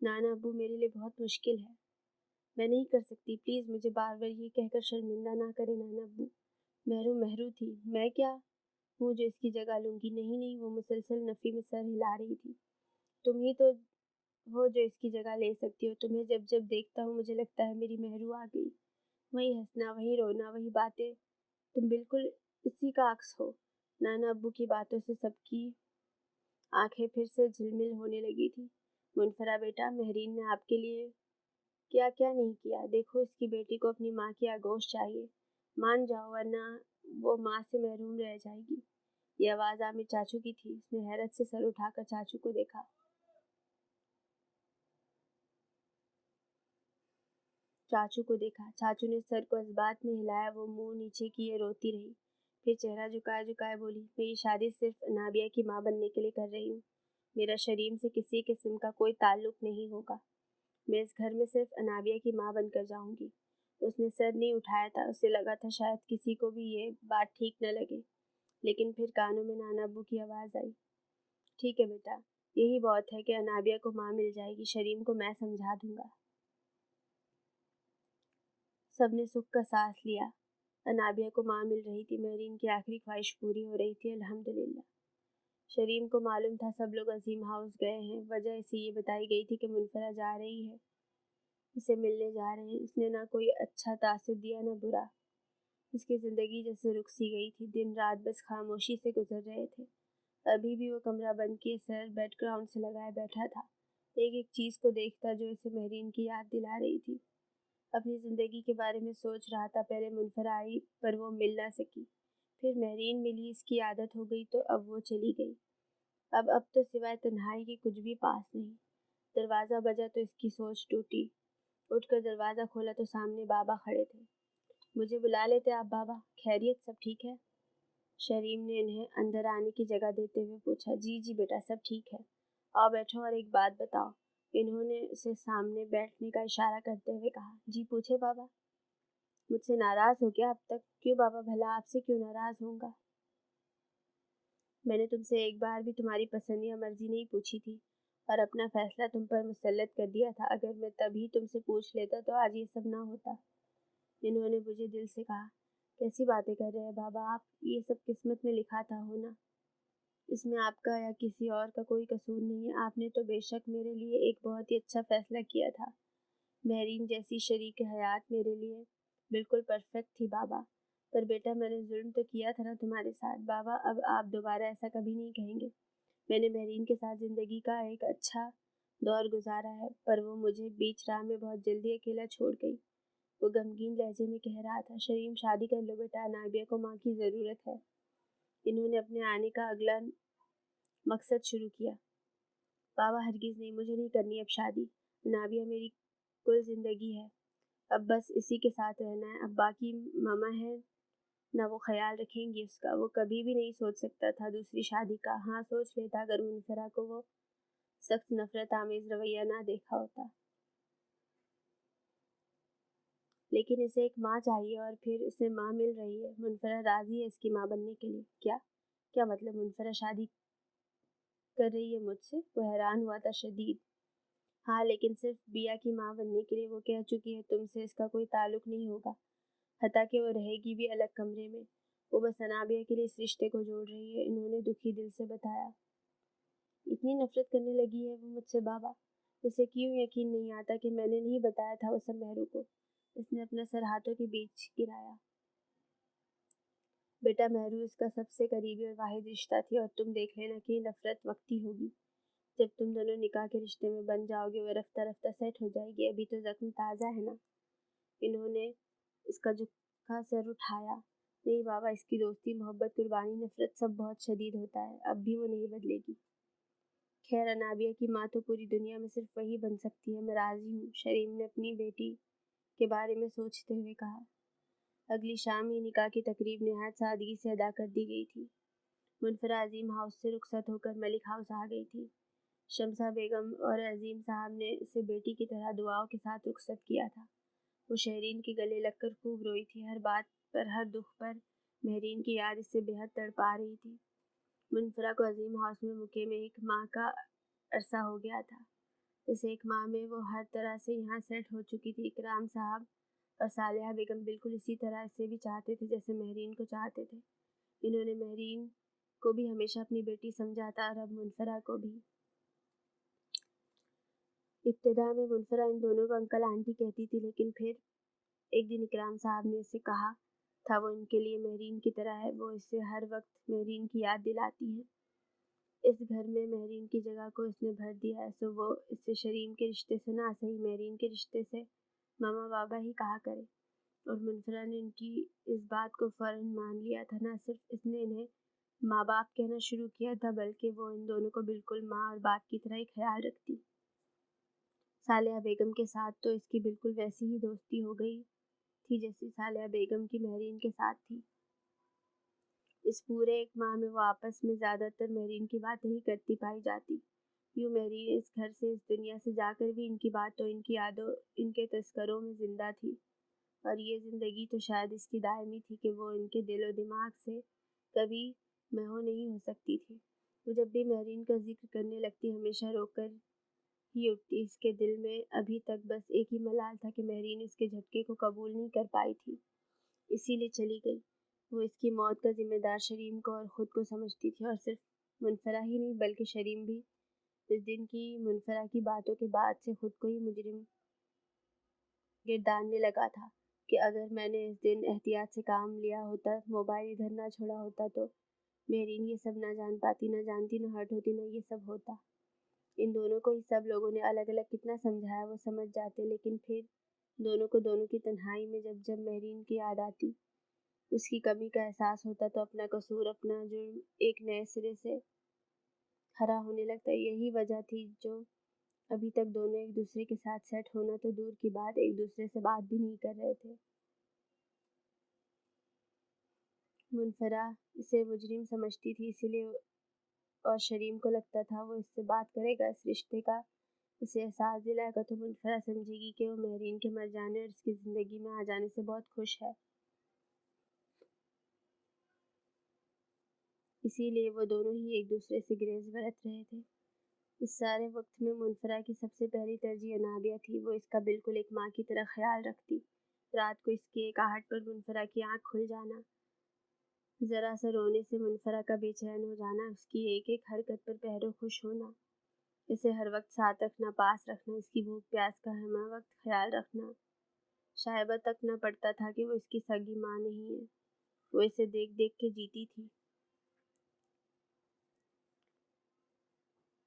نانا ابو میرے لیے بہت مشکل ہے، میں نہیں کر سکتی، پلیز مجھے بار بار یہ کہہ کر شرمندہ نہ کرے نانا ابو۔ مہرو تھی، میں کیا ہوں جو اس کی جگہ لوں گی؟ نہیں، وہ مسلسل نفی میں سر ہلا رہی تھی۔ تم ہی تو ہو جو اس کی جگہ لے سکتی ہو۔ تمہیں جب جب دیکھتا ہوں مجھے لگتا ہے میری مہرو آ گئی۔ وہی ہنسنا، وہی رونا، وہی باتیں، تم بالکل اسی کا عکس ہو۔ نانا ابو کی باتوں سے سب کی آنکھیں پھر سے جھلمل ہونے لگی تھی۔ منفرا بیٹا، مہرین نے آپ کے لیے کیا نہیں کیا؟ دیکھو اس کی بیٹی کو اپنی ماں کی آغوش چاہیے، مان جاؤ ورنہ وہ ماں سے محروم رہ جائے گی۔ یہ آواز عامر چاچو کی تھی۔ اس نے حیرت سے سر اٹھا کر چاچو کو دیکھا۔ چاچو نے سر کو اس بات میں ہلایا، وہ منہ نیچے کیے روتی رہی، پھر چہرہ جھکائے بولی، میں یہ شادی صرف انابیہ کی ماں بننے کے لیے کر رہی ہوں، میرا شریم سے کسی قسم کا کوئی تعلق نہیں ہوگا، میں اس گھر میں صرف انابیہ کی ماں بن کر جاؤں گی۔ اس نے سر نہیں اٹھایا تھا، اسے لگا تھا شاید کسی کو بھی یہ بات ٹھیک نہ لگے، لیکن پھر کانوں میں نانا ابو کی آواز آئی۔ ٹھیک ہے بیٹا، یہی بہت ہے کہ انابیہ کو ماں مل جائے گی، شریم کو میں سمجھا دوں گا۔ سب نے سکھ کا سانس لیا۔ انابیہ کو ماں مل رہی تھی، مہرین کی آخری خواہش پوری ہو رہی تھی، الحمدللہ۔ شریم کو معلوم تھا سب لوگ عظیم ہاؤس گئے ہیں، وجہ اسے یہ بتائی گئی تھی کہ منفرا جا رہی ہے، اسے ملنے جا رہے ہیں۔ اس نے نہ کوئی اچھا تاثر دیا نہ برا، اس کی زندگی جیسے رک سی گئی تھی، دن رات بس خاموشی سے گزر رہے تھے۔ ابھی بھی وہ کمرہ بند کیے سر بیک گراؤنڈ سے لگائے بیٹھا تھا، ایک چیز کو دیکھتا جو اسے مہرین کی یاد دلا رہی تھی۔ اپنی زندگی کے بارے میں سوچ رہا تھا۔ پہلے منفرا آئی پر وہ مل نہ سکی، پھر مہرین ملی، اس کی عادت ہو گئی تو اب وہ چلی گئی۔ اب تو سوائے تنہائی کے کچھ بھی پاس نہیں۔ دروازہ بجا تو اس کی سوچ ٹوٹی۔ اٹھ کر دروازہ کھولا تو سامنے بابا کھڑے تھے۔ مجھے بلا لیتے آپ بابا؟ خیریت، سب ٹھیک ہے؟ شریم نے انہیں اندر آنے کی جگہ دیتے ہوئے پوچھا۔ جی بیٹا، سب ٹھیک ہے، آؤ بیٹھو اور ایک بات بتاؤ۔ انہوں نے اسے سامنے بیٹھنے کا اشارہ کرتے ہوئے کہا۔ جی پوچھے بابا۔ مجھ سے ناراض ہو کیا اب تک؟ کیوں بابا، بھلا آپ سے کیوں ناراض ہوں گا؟ میں نے تم سے ایک بار بھی تمہاری پسند یا مرضی نہیں پوچھی تھی اور اپنا فیصلہ تم پر مسلط کر دیا تھا۔ اگر میں تبھی تم سے پوچھ لیتا تو آج یہ سب نہ ہوتا۔ انہوں نے مجھے دل سے کہا۔ کیسی باتیں کر رہے ہیں بابا آپ؟ یہ سب قسمت میں لکھا تھا ہونا۔ اس میں آپ کا یا کسی اور کا کوئی قصور نہیں ہے۔ آپ نے تو بے شک میرے لیے ایک بہت ہی اچھا فیصلہ کیا تھا۔ مہرین جیسی شریک حیات میرے لیے بالکل پرفیکٹ تھی بابا۔ پر بیٹا میں نے ظلم تو کیا تھا نا تمہارے ساتھ۔ بابا اب آپ دوبارہ ایسا کبھی نہیں کہیں گے۔ میں نے مہرین کے ساتھ زندگی کا ایک اچھا دور گزارا ہے، پر وہ مجھے بیچ راہ میں بہت جلدی اکیلا چھوڑ گئی۔ وہ غمگین لہجے میں کہہ رہا تھا، شریم شادی کر لو بیٹا، انابیہ کو ماں کی ضرورت ہے۔ انہوں نے اپنے آنے کا اگلا مقصد شروع کیا۔ بابا ہرگز نہیں، مجھے نہیں کرنی اب شادی۔ انابیہ میری کل زندگی ہے، اب بس اسی کے ساتھ رہنا ہے۔ اب باقی ماما ہے نہ، وہ خیال رکھیں گی اس کا۔ وہ کبھی بھی نہیں سوچ سکتا تھا دوسری شادی کا۔ ہاں سوچ لیتا اگر منفرا کو وہ سخت نفرت آمیز رویہ نہ دیکھا ہوتا، لیکن اسے ایک ماں چاہیے اور پھر اسے ماں مل رہی ہے۔ منفرا راضی ہے اس کی ماں بننے کے لیے۔ کیا مطلب منفرا شادی کر رہی ہے مجھ سے؟ وہ حیران ہوا تھا شدید۔ ہاں لیکن صرف بیا کی ماں بننے کے لیے۔ وہ کہہ چکی ہے تم سے اس کا کوئی تعلق نہیں ہوگا، حتیٰ کہ وہ رہے گی بھی الگ کمرے میں۔ وہ بس انابیہ کے لیے اس رشتے کو جوڑ رہی ہے، انہوں نے دکھی دل سے بتایا۔ اتنی نفرت کرنے لگی ہے وہ مجھ سے بابا؟ اسے کیوں یقین نہیں آتا کہ میں نے نہیں بتایا تھا وہ سب مہرو کو؟ اس نے اپنا سر ہاتھوں کے بیچ گرایا۔ بیٹا مہرو اس کا سب سے قریبی اور واحد رشتہ تھی، اور تم دیکھ لینا کہ یہ نفرت وقتی ہوگی۔ جب تم دونوں نکاح کے رشتے میں بن جاؤ گے وہ رفتہ رفتہ سیٹ ہو جائے گی۔ ابھی تو زخم تازہ ہے نا۔ انہوں نے اس کا جھکا سر اٹھایا۔ نہیں بابا، اس کی دوستی، محبت، قربانی، نفرت سب بہت شدید ہوتا ہے، اب بھی وہ نہیں بدلے گی۔ خیر انابیہ کی ماں تو پوری دنیا میں صرف وہی بن سکتی ہے، میں راضی ہوں، شریم نے اپنی بیٹی کے بارے میں سوچتے ہوئے کہا۔ اگلی شام ہی نکاح کی تقریب نہایت سادگی سے ادا کر دی گئی تھی۔ منفرا عظیم ہاؤس سے رخصت ہو کر ملک ہاؤس آ گئی تھی۔ شمسہ بیگم اور عظیم صاحب نے اسے بیٹی کی طرح دعاؤں کے ساتھ رخصت کیا تھا۔ وہ شہرین کے گلے لگ کر خوب روئی تھی، ہر بات پر، ہر دکھ پر مہرین کی یاد اس سے بے حد تڑپا رہی تھی۔ منفرا کو عظیم ہاؤس میں مقیم ایک ماہ کا عرصہ ہو گیا تھا۔ اس ایک ماہ میں وہ ہر طرح سے یہاں سیٹ ہو چکی تھی۔ اکرام صاحب اور صالحہ بیگم بالکل اسی طرح اسے بھی چاہتے تھے جیسے مہرین کو چاہتے تھے۔ انہوں نے مہرین کو بھی ہمیشہ اپنی بیٹی سمجھا تھا اور اب منفرا کو بھی۔ ابتدا میں منفرا ان دونوں کو انکل آنٹی کہتی تھی، لیکن پھر ایک دن اکرام صاحب نے اسے کہا تھا وہ ان کے لیے مہرین کی طرح ہے، وہ اسے ہر وقت مہرین کی یاد دلاتی ہیں۔ اس گھر میں مہرین کی جگہ کو اس نے بھر دیا ہے، سو وہ اس سے شریم کے رشتے سے نہ صحیح مہرین کے رشتے سے ماما بابا ہی کہا کرے۔ اور منفرا نے ان کی اس بات کو فوراً مان لیا تھا۔ نہ صرف اس نے انہیں ماں باپ کہنا شروع کیا تھا، بلکہ وہ ان دونوں کو بالکل ماں اور باپ کی طرح ہی خیال رکھتی۔ صالحہ بیگم کے ساتھ تو اس کی بالکل ویسی ہی دوستی ہو گئی تھی جیسی صالحہ بیگم کی مہرین کے ساتھ تھی۔ اس پورے ایک ماہ میں وہ آپس میں زیادہ تر مہرین کی باتیں ہی کرتی پائی جاتی۔ یوں مہرین اس گھر سے، اس دنیا سے جا کر بھی ان کی باتوں، ان کی یادوں، ان کے تذکروں میں زندہ تھی، اور یہ زندگی تو شاید اس کی دائمی تھی کہ وہ ان کے دل و دماغ سے کبھی محو نہیں ہو سکتی تھی۔ وہ جب بھی مہرین کا ذکر کرنے لگتی ہمیشہ رو کر ہی اٹھتی۔ اس کے دل میں ابھی تک بس ایک ہی ملال تھا کہ مہرین اس کے جھٹکے کو قبول نہیں کر پائی تھی، اسی لیے چلی گئی۔ وہ اس کی موت کا ذمہ دار شریم کو اور خود کو سمجھتی تھی، اور صرف منفرا ہی نہیں بلکہ شریم بھی اس دن کی منفرا کی باتوں کے بعد سے خود کو ہی مجرم گرداننے لگا تھا کہ اگر میں نے اس دن احتیاط سے کام لیا ہوتا، موبائل ادھر نہ چھوڑا ہوتا، تو مہرین یہ سب نہ جان پاتی، نہ جانتی، نہ ہرٹ ہوتی، نہ یہ سب ہوتا۔ ان دونوں کو ہی سب لوگوں نے الگ الگ کتنا سمجھایا، وہ سمجھ جاتے، لیکن پھر دونوں کو دونوں کی تنہائی میں جب مہرین کی یاد آتی، اس کی کمی کا احساس ہوتا، تو اپنا قصور، اپنا جرم ایک نئے سرے سے ہرا ہونے لگتا۔ یہی وجہ تھی جو ابھی تک دونوں ایک دوسرے کے ساتھ سیٹ ہونا تو دور کی بات، ایک دوسرے سے بات بھی نہیں کر رہے تھے۔ منفرا اسے مجرم سمجھتی تھی، اسی لیے، اور شریم کو لگتا تھا وہ اس سے بات کرے گا، اس رشتے کا اسے احساس دلائے گا، تو منفرا سمجھے گی کہ وہ مہرین کے مر جانے اور اس کی زندگی میں آ جانے سے بہت خوش ہے۔ اسی لیے وہ دونوں ہی ایک دوسرے سے گریز برت رہے تھے۔ اس سارے وقت میں منفرا کی سب سے پہلی ترجیح انابیہ تھی۔ وہ اس کا بالکل ایک ماں کی طرح خیال رکھتی۔ رات کو اس کی ایک آہٹ پر منفرا کی آنکھ کھل جانا ذرا سا رونے سے منفرہ کا بے چین ہو جانا، اس کی ایک ایک حرکت پر پہرو خوش ہونا، اسے ہر وقت ساتھ رکھنا، پاس رکھنا، اس کی بھوک پیاس کا ہمہ وقت خیال رکھنا۔ شائبہ تک نہ پڑتا تھا کہ وہ اس کی سگی ماں نہیں ہے، وہ اسے دیکھ دیکھ کے جیتی تھی۔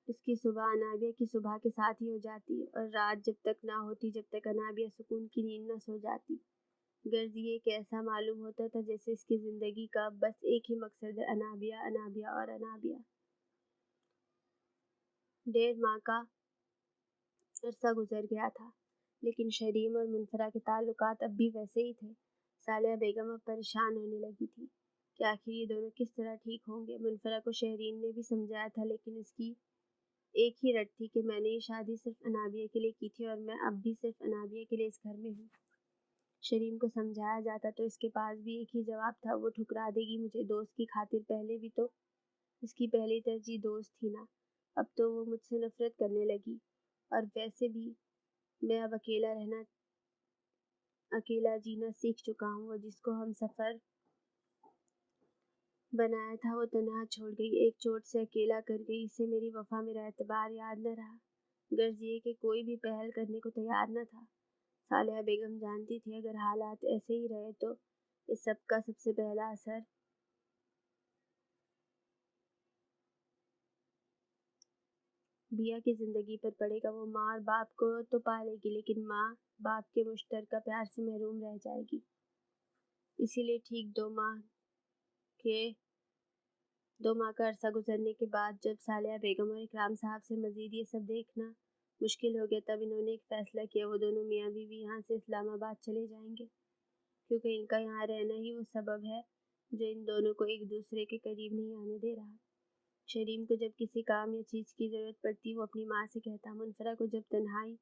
اس کی صبح انابیہ کی صبح کے ساتھ ہی ہو جاتی اور رات جب تک نہ ہوتی جب تک انابیہ سکون کی نیند نہ سو جاتی۔ غرض یہ کہ ایسا معلوم ہوتا تھا جیسے اس کی زندگی کا بس ایک ہی مقصد ہے، انابیہ، انابیہ اور انابیہ۔ 1.5 ماہ کا عرصہ گزر گیا تھا، لیکن شریم اور منفرہ کے تعلقات اب بھی ویسے ہی تھے۔ صالحہ بیگم اب پریشان ہونے لگی تھی کہ آخر یہ دونوں کس طرح ٹھیک ہوں گے۔ منفرہ کو شہرین نے بھی سمجھایا تھا، لیکن اس کی ایک ہی رٹ تھی کہ میں نے یہ شادی صرف انابیہ کے لیے کی تھی اور میں اب بھی صرف انابیہ کے لیے اس گھر میں ہوں۔ شریم کو سمجھایا جاتا تو اس کے پاس بھی ایک ہی جواب تھا، وہ ٹھکرا دے گی مجھے دوست کی خاطر۔ پہلے بھی تو اس کی پہلی ترجیح دوست تھی نا، اب تو وہ مجھ سے نفرت کرنے لگی، اور ویسے بھی میں اب اکیلا جینا سیکھ چکا ہوں۔ وہ جس کو ہم سفر بنایا تھا وہ تنہا چھوڑ گئی، ایک چوٹ سے اکیلا کر گئی، اسے میری وفا میرا اعتبار یاد نہ رہا، غرض یہ کہ کوئی بھی پہل کرنے کو تیار نہ تھا۔ صالحہ بیگم جانتی تھی اگر حالات ایسے ہی رہے تو اس سب کا سب سے پہلا اثر بیا کی زندگی پر پڑے گا۔ وہ ماں اور باپ کو تو پالے گی، لیکن ماں باپ کے مشترکہ پیار سے محروم رہ جائے گی۔ اسی لیے ٹھیک 2 ماہ کا عرصہ گزرنے کے بعد جب صالحہ بیگم اور اکرام صاحب سے مزید یہ سب دیکھنا مشکل ہو گیا، تب انہوں نے ایک فیصلہ کیا، وہ دونوں میاں بیوی یہاں سے اسلام آباد چلے جائیں گے، کیونکہ ان کا یہاں رہنا ہی وہ سبب ہے جو ان دونوں کو ایک دوسرے کے قریب نہیں آنے دے رہا۔ شریم کو جب کسی کام یا چیز کی ضرورت پڑتی وہ اپنی ماں سے کہتا، منفرہ کو جب تنہائی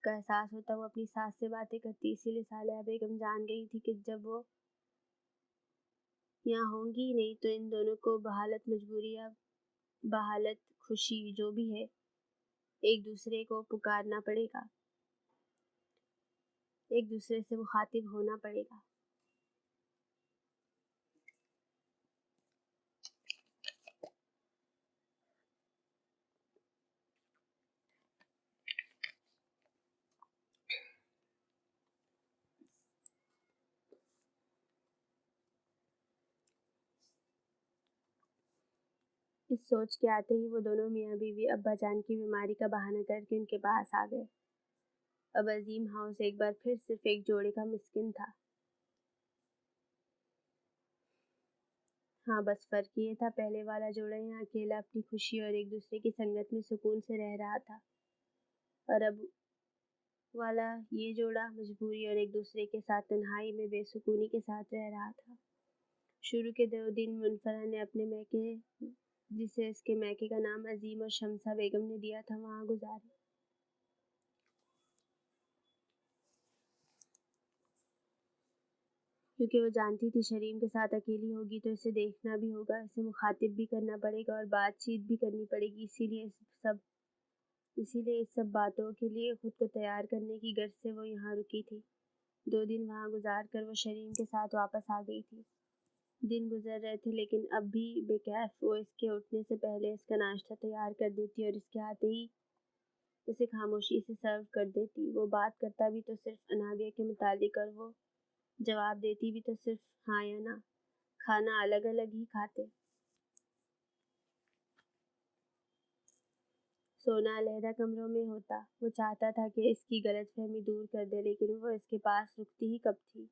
کا احساس ہوتا وہ اپنی ساس سے باتیں کرتی۔ اسی لیے صالحہ بیگم جان گئی تھی کہ جب وہ یہاں ہوں گی ہی نہیں تو ان دونوں کو بحالت مجبوری یا بحالت خوشی جو بھی ہے ایک دوسرے کو پکارنا پڑے گا، ایک دوسرے سے مخاطب ہونا پڑے گا۔ اس سوچ کے آتے ہی وہ دونوں میاں بیوی ابا جان کی بیماری کا بہانہ کر کے ان کے پاس آ گئے۔ اب عظیم ہاؤس ایک بار پھر صرف ایک جوڑے کا مسکن تھا۔ ہاں بس فرق یہ تھا پہلے والا جوڑا یہاں اکیلا اپنی خوشی اور ایک دوسرے کی سنگت میں سکون سے رہ رہا تھا، اور اب والا یہ جوڑا مجبوری اور ایک دوسرے کے ساتھ تنہائی میں بے سکونی کے ساتھ رہ رہا تھا۔ شروع کے 2 دن منفرہ نے اپنے میکے، جسے اس کے میکے کا نام عظیم اور شمسہ بیگم نے دیا تھا، وہاں گزارے، کیونکہ وہ جانتی تھی شریم کے ساتھ اکیلی ہوگی تو اسے دیکھنا بھی ہوگا، اسے مخاطب بھی کرنا پڑے گا اور بات چیت بھی کرنی پڑے گی۔ اسی لیے اس سب باتوں کے لیے خود کو تیار کرنے کی غرض سے وہ یہاں رکی تھی۔ 2 دن وہاں گزار کر وہ شریم کے ساتھ واپس آ گئی تھی۔ دن گزر رہے تھے لیکن اب بھی بے کیف وہ اس کے اٹھنے سے پہلے اس کا ناشتہ تیار کر دیتی اور اس کے آتے ہی اسے خاموشی سے سرو کر دیتی۔ وہ بات کرتا بھی تو صرف انابیہ کے متعلق اور وہ جواب دیتی بھی تو صرف ہاں یا نہ، کھانا الگ الگ ہی کھاتے، سونا علیحدہ کمروں میں ہوتا۔ وہ چاہتا تھا کہ اس کی غلط فہمی دور کر دے، لیکن وہ اس کے پاس رکتی ہی کب تھی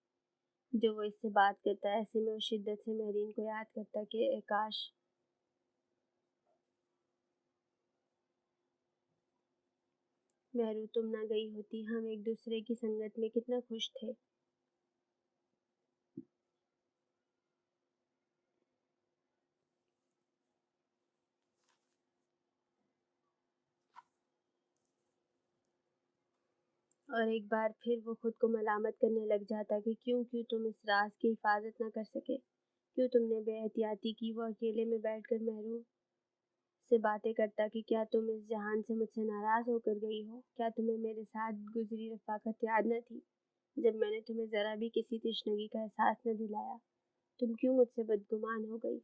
جو وہ اس سے بات کرتا۔ ایسے میں وہ شدت سے مہرین کو یاد کرتا کہ اے کاش مہرو تم نہ گئی ہوتی، ہم ایک دوسرے کی سنگت میں کتنا خوش تھے۔ اور ایک بار پھر وہ خود کو ملامت کرنے لگ جاتا کہ کیوں تم اس راز کی حفاظت نہ کر سکے، کیوں تم نے بے احتیاطی کی۔ وہ اکیلے میں بیٹھ کر مہرو سے باتیں کرتا کہ کیا تم اس جہان سے مجھ سے ناراض ہو کر گئی ہو؟ کیا تمہیں میرے ساتھ گزری رفاقت یاد نہ تھی جب میں نے تمہیں ذرا بھی کسی تشنگی کا احساس نہ دلایا؟ تم کیوں مجھ سے بدگمان ہو گئی؟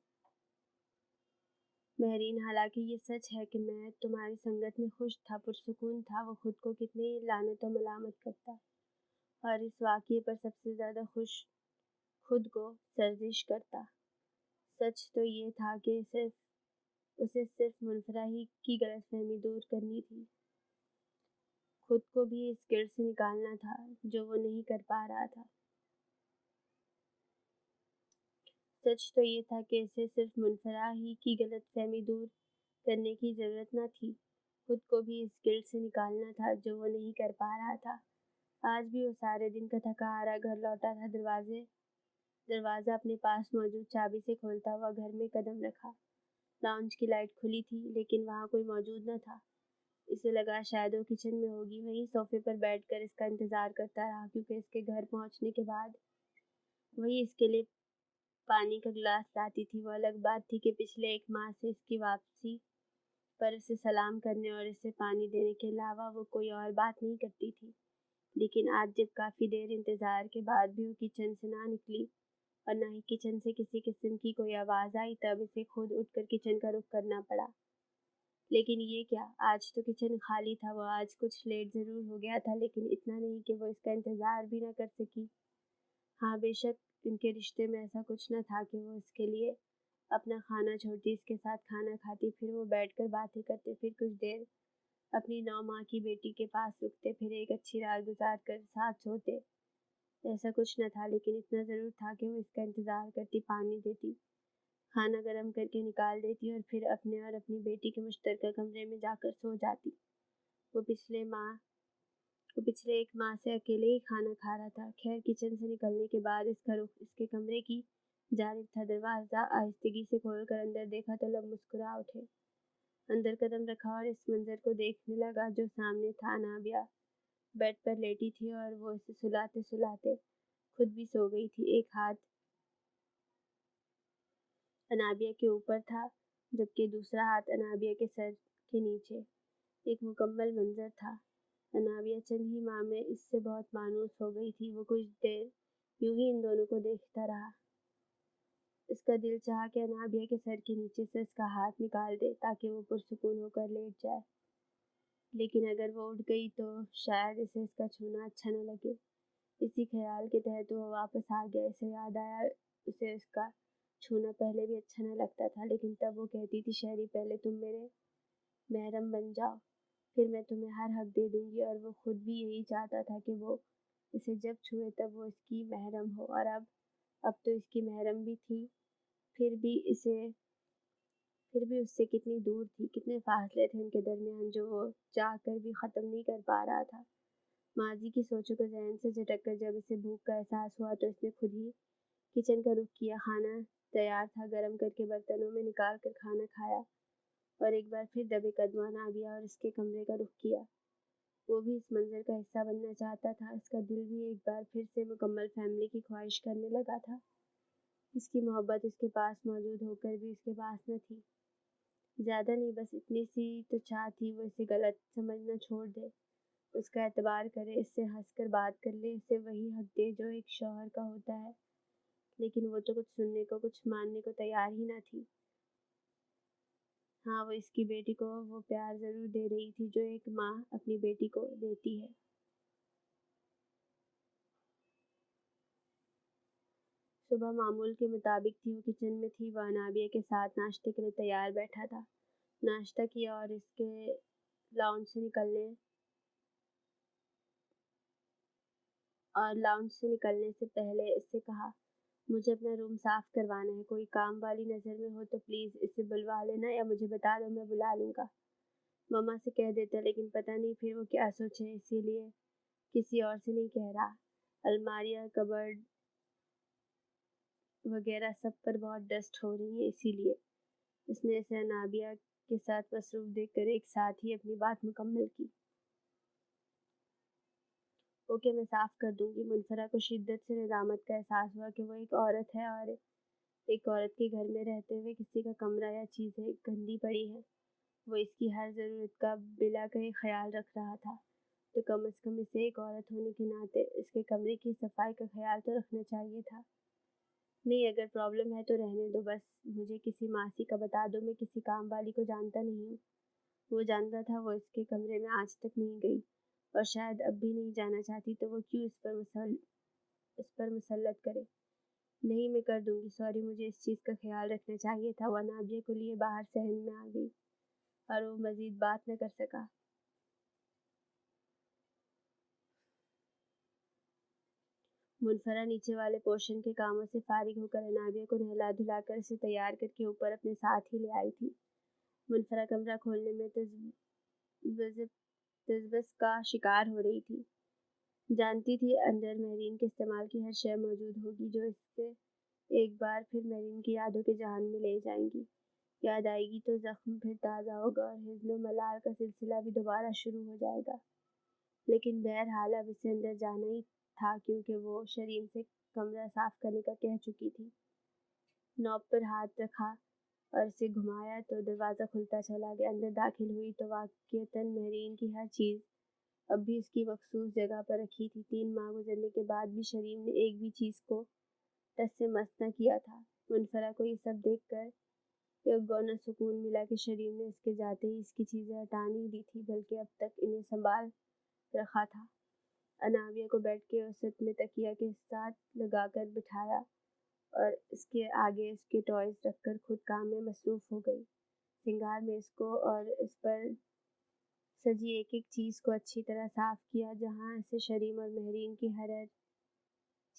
مہرین، حالانکہ یہ سچ ہے کہ میں تمہاری سنگت میں خوش تھا، پرسکون تھا، وہ خود کو کتنی لعنت و ملامت کرتا، اور اس واقعے پر سب سے زیادہ خوش خود کو سرزنش کرتا۔ سچ تو یہ تھا کہ اسے صرف منفرہ کی غلط فہمی دور کرنی تھی، خود کو بھی اس گرد سے نکالنا تھا جو وہ نہیں کر پا رہا تھا۔ سچ تو یہ تھا کہ اسے صرف منفرہ کی غلط فہمی دور کرنے کی ضرورت نہ تھی، خود کو بھی اس گرد سے نکالنا تھا جو وہ نہیں کر پا رہا تھا۔ آج بھی وہ سارے دن کا تھکا ہارا گھر لوٹا تھا، دروازہ اپنے پاس موجود چابی سے کھولتا ہوا گھر میں قدم رکھا۔ لاؤنج کی لائٹ کھلی تھی لیکن وہاں کوئی موجود نہ تھا۔ اسے لگا شاید وہ کچن میں ہوگی، وہیں صوفے پر بیٹھ کر اس کا انتظار کرتا رہا، کیونکہ اس کے گھر پہنچنے کے بعد وہی اس کے لیے پانی کا گلاس لاتی تھی۔ وہ الگ بات تھی کہ پچھلے 1 ماہ سے اس کی واپسی پر اسے سلام کرنے اور اسے پانی دینے کے علاوہ وہ کوئی اور بات نہیں کرتی تھی، لیکن آج جب کافی دیر انتظار کے بعد بھی وہ کچن سے نہ نکلی اور نہ ہی کچن سے کسی قسم کی کوئی آواز آئی، تب اسے خود اٹھ کر کچن کا رخ کرنا پڑا۔ لیکن یہ کیا، آج تو کچن خالی تھا۔ وہ آج کچھ لیٹ ضرور ہو گیا تھا، لیکن اتنا نہیں کہ وہ اس کا انتظار بھی نہ کر سکی۔ ہاں، بے شک ان کے رشتے میں ایسا کچھ نہ تھا کہ وہ اس کے لیے اپنا کھانا چھوڑتی، اس کے ساتھ کھانا کھاتی، پھر وہ بیٹھ کر باتیں کرتے، پھر کچھ دیر اپنی 9 ماہ کی بیٹی کے پاس رکتے، پھر ایک اچھی رات گزار کر ساتھ سوتے۔ ایسا کچھ نہ تھا، لیکن اتنا ضرور تھا کہ وہ اس کا انتظار کرتی، پانی دیتی، کھانا گرم کر کے نکال دیتی اور پھر اپنے اور اپنی بیٹی کے مشترکہ کمرے میں جا کر سو جاتی۔ وہ پچھلے 1 ماہ سے اکیلے ہی کھانا کھا رہا تھا۔ خیر، کچن سے نکلنے کے بعد اس کا رخ اس کے کمرے کی جانب تھا۔ دروازہ آہستگی سے کھول کر اندر دیکھا تو لب مسکرا اٹھے۔ اندر قدم رکھا اور اس منظر کو دیکھنے لگا جو سامنے تھا۔ انابیہ بیڈ پر لیٹی تھی اور وہ اسے سلاتے سلاتے خود بھی سو گئی تھی۔ ایک ہاتھ انابیہ کے اوپر تھا جبکہ دوسرا ہاتھ انابیہ کے سر کے نیچے۔ ایک مکمل منظر تھا۔ انابیہ چند ہی ماہ میں اس سے بہت مانوس ہو گئی تھی۔ وہ کچھ دیر یوں ہی ان دونوں کو دیکھتا رہا۔ اس کا دل چاہا کہ انابیہ کے سر کے نیچے سے اس کا ہاتھ نکال دے تاکہ وہ پرسکون ہو کر لیٹ جائے، لیکن اگر وہ اٹھ گئی تو شاید اسے اس کا چھونا اچھا نہ لگے۔ اسی خیال کے تحت وہ واپس آ گیا۔ اسے یاد آیا اسے اس کا چھونا پہلے بھی اچھا نہ لگتا تھا، لیکن تب وہ کہتی تھی، شہری، پہلے تم میرے محرم بن جاؤ، پھر میں تمہیں ہر حق دے دوں گی۔ اور وہ خود بھی یہی چاہتا تھا کہ وہ اسے جب چھوئے تب وہ اس کی محرم ہو، اور اب تو اس کی محرم بھی تھی، پھر بھی اس سے کتنی دور تھی، کتنے فاصلے تھے ان کے درمیان جو وہ چاہ کر بھی ختم نہیں کر پا رہا تھا۔ ماضی کی سوچوں کو ذہن سے جھٹک کر جب اسے بھوک کا احساس ہوا تو اس نے خود ہی کچن کا رخ کیا۔ کھانا تیار تھا، گرم کر کے برتنوں میں نکال کر کھانا کھایا اور ایک بار پھر دبے قدموں انابیہ اور اس کے کمرے کا رخ کیا۔ وہ بھی اس منظر کا حصہ بننا چاہتا تھا۔ اس کا دل بھی ایک بار پھر سے مکمل فیملی کی خواہش کرنے لگا تھا۔ اس کی محبت اس کے پاس موجود ہو کر بھی اس کے پاس نہ تھی۔ زیادہ نہیں، بس اتنی سی تو چاہ تھی وہ اسے غلط سمجھنا چھوڑ دے، اس کا اعتبار کرے، اس سے ہنس کر بات کر لے، اسے وہی حق دے جو ایک شوہر کا ہوتا ہے، لیکن وہ تو کچھ سننے کو، کچھ ماننے کو تیار ہی نہ تھی۔ ہاں، وہ اس کی بیٹی کو وہ پیار ضرور دے رہی تھی جو ایک ماں اپنی بیٹی کو دیتی ہے۔ صبح معمول کے مطابق تھی، وہ کچن میں تھی۔ وہ انابیہ کے ساتھ ناشتے کے لیے تیار بیٹھا تھا۔ ناشتہ کیا اور اس کے لاؤنج سے نکلنے سے پہلے اس سے کہا، مجھے اپنا روم صاف کروانا ہے، کوئی کام والی نظر میں ہو تو پلیز اسے بلوا لینا یا مجھے بتا دو، میں بلا لوں گا۔ مما سے کہہ دیتا، لیکن پتہ نہیں پھر وہ کیا سوچے، اسی لیے کسی اور سے نہیں کہہ رہا۔ الماریاں، کبرڈ وغیرہ سب پر بہت ڈسٹ ہو رہی ہے، اسی لیے۔ اس نے اسے انابیہ کے ساتھ مصروف دیکھ کر ایک ساتھ ہی اپنی بات مکمل کی۔ اوکے، میں صاف کر دوں گی۔ منفرہ کو شدت سے ندامت کا احساس ہوا کہ وہ ایک عورت ہے اور ایک عورت کے گھر میں رہتے ہوئے کسی کا کمرہ یا چیزیں گندی پڑی ہیں۔ وہ اس کی ہر ضرورت کا بلا کہیں خیال رکھ رہا تھا، تو کم از کم اسے ایک عورت ہونے کے ناطے اس کے کمرے کی صفائی کا خیال تو رکھنا چاہیے تھا۔ نہیں، اگر پرابلم ہے تو رہنے دو، بس مجھے کسی ماسی کا بتا دو، میں کسی کام والی کو جانتا نہیں ہوں۔ وہ جانتا تھا وہ اس کے کمرے میں آج تک نہیں گئی، اور شاید اب بھی نہیں جانا چاہتی، تو وہ کیوں اس پر مسلط کرے۔ نہیں، میں کر دوں گی، سوری، مجھے اس چیز کا خیال رکھنا چاہیے تھا۔ وہ انابیہ کو لیے باہر صحن میں آ گئی اور وہ مزید بات نہ کر سکا۔ منفرہ نیچے والے پورشن کے کاموں سے فارغ ہو کر انابیہ کو نہلا دھلا کر اسے تیار کر کے اوپر اپنے ساتھ ہی لے آئی تھی۔ منفرہ کمرہ کھولنے میں تذبذب کا شکار ہو رہی تھی۔ جانتی تھی اندر مہرین کے استعمال کی ہر شے موجود ہوگی جو اس سے ایک بار پھر مہرین کی یادوں کے جہان میں لے جائیں گی۔ یاد آئے گی تو زخم پھر تازہ ہوگا اور حزن و ملال کا سلسلہ بھی دوبارہ شروع ہو جائے گا۔ لیکن بہرحال اب اسے اندر جانا ہی تھا، کیونکہ وہ شریم سے کمرہ صاف کرنے کا کہہ چکی تھی۔ نوب پر ہاتھ رکھا اور اسے گھمایا تو دروازہ کھلتا چلا گیا۔ اندر داخل ہوئی تو واقعتاً مہرین کی ہر چیز اب بھی اس کی مخصوص جگہ پر رکھی تھی۔ 3 ماہ گزرنے کے بعد بھی شریم نے ایک بھی چیز کو ٹس سے مس نہ کیا تھا۔ منفرہ کو یہ سب دیکھ کر ایک گونا سکون ملا کہ شریم نے اس کے جاتے ہی اس کی چیزیں ہٹا نہیں دی تھی، بلکہ اب تک انہیں سنبھال رکھا تھا۔ انابیہ کو بیٹھ کے وسط میں تکیہ کے ساتھ لگا کر بٹھایا اور اس کے آگے اس کے ٹوائز رکھ کر خود کام میں مصروف ہو گئی۔ سنگار میں اس کو اور اس پر سجی ایک ایک چیز کو اچھی طرح صاف کیا۔ جہاں اسے شریم اور مہرین کی ہر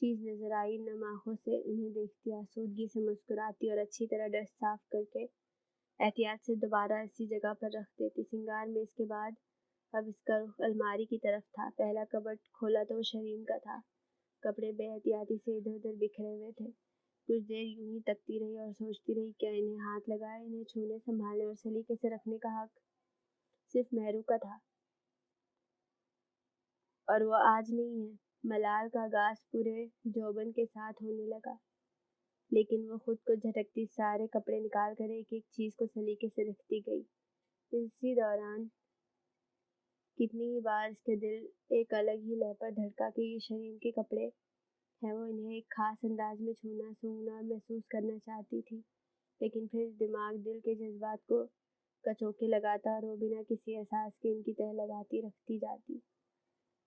چیز نظر آئی، نم آنکھوں سے انہیں دیکھتی، آسودگی سے مسکراتی اور اچھی طرح ڈسٹ صاف کر کے احتیاط سے دوبارہ اسی جگہ پر رکھ دیتی۔ سنگار میں اس کے بعد اب اس کا رخ الماری کی طرف تھا۔ پہلا کبرڈ کھولا تو وہ شریم کا تھا۔ کپڑے بے احتیاطی سے ادھر ادھر بکھرے ہوئے تھے۔ کچھ دیر یوں ہی تکتی رہی اور سوچتی رہی، کیا انہیں ہاتھ لگائے؟ انہیں چھونے، سنبھالنے اور سلیقے سے رکھنے کا حق صرف مہرو کا تھا، اور وہ آج نہیں ہے۔ ملال کا آغاز پورے جوبن کے ساتھ ہونے لگا، لیکن وہ خود کو جھٹکتی سارے کپڑے نکال کر ایک ایک چیز کو سلیقے سے رکھتی گئی۔ اسی دوران کتنی ہی بار اس کے دل ایک الگ ہی لے پر دھڑکا کہ یہ شریم کے کپڑے ہیں، وہ انہیں ایک خاص انداز میں چھونا، سونگھنا اور محسوس کرنا چاہتی تھی، لیکن پھر دماغ دل کے جذبات کو کچوکے لگاتا اور وہ بنا کسی احساس کے ان کی تہہ لگاتی رکھتی جاتی۔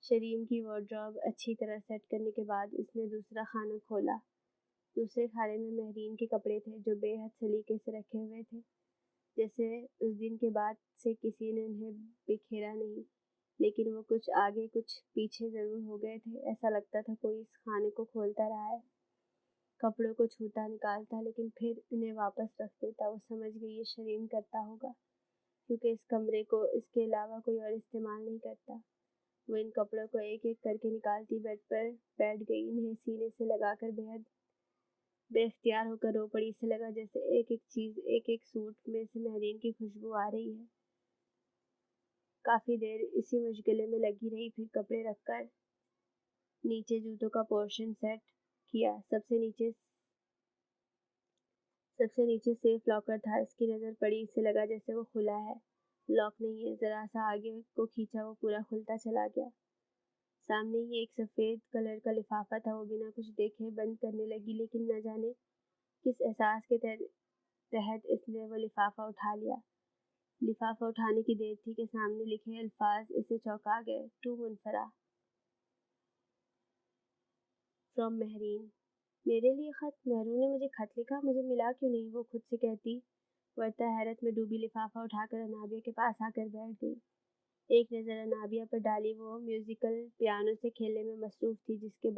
شریم کی وارڈروب اچھی طرح سیٹ کرنے کے بعد اس نے دوسرا خانہ کھولا۔ دوسرے خانے میں مہرین کے کپڑے تھے، جو بے حد سلیقے سے رکھے ہوئے تھے، جیسے اس دن کے بعد سے کسی نے انہیں بکھیرا نہیں، لیکن وہ کچھ آگے کچھ پیچھے ضرور ہو گئے تھے۔ ایسا لگتا تھا کوئی اس خانے کو کھولتا رہا ہے، کپڑوں کو چھوتا، نکالتا، لیکن پھر انہیں واپس رکھ دیتا۔ وہ سمجھ گئی یہ شریم کرتا ہوگا، کیونکہ اس کمرے کو اس کے علاوہ کوئی اور استعمال نہیں کرتا۔ وہ ان کپڑوں کو ایک ایک کر کے نکالتی بیڈ پر بیٹھ گئی، انہیں سینے سے لگا کر بے اختیار ہو کر رو پڑی۔ اسے لگا جیسے ایک ایک چیز، ایک ایک سوٹ میں سے مہرین کی خوشبو آ رہی ہے۔ کافی دیر اسی مشغلے میں لگی رہی، پھر کپڑے رکھ کر نیچے جوتوں کا پورشن سیٹ کیا۔ سب سے نیچے سیف لاکر تھا۔ اس کی نظر پڑی، اسے لگا جیسے وہ کھلا ہے، لاک نہیں ہے۔ ذرا سا آگے کو کھینچا، وہ پورا کھلتا چلا گیا۔ سامنے ہی ایک سفید کلر کا لفافہ تھا۔ وہ بنا کچھ دیکھے بند کرنے لگی، لیکن نہ جانے کس احساس کے تحت اس نے وہ لفافہ اٹھا لیا۔ لفافہ اٹھانے کی دیر تھی کہ سامنے لکھے الفاظ اسے چونکا گئے۔ To Munfarah, from Mehreen. میرے لیے خط؟ مہرو نے مجھے خط لکھا؟ مجھے ملا کیوں نہیں؟ وہ خود سے کہتی ورتا حیرت میں ڈوبی لفافہ اٹھا کر انابیہ کے پاس آ کر بیٹھ گئی۔ ایک نظر انابیہ پر ڈالی۔ وہ میوزیکل پیانو سے کھیلنے میں مصروف تھی، جس کے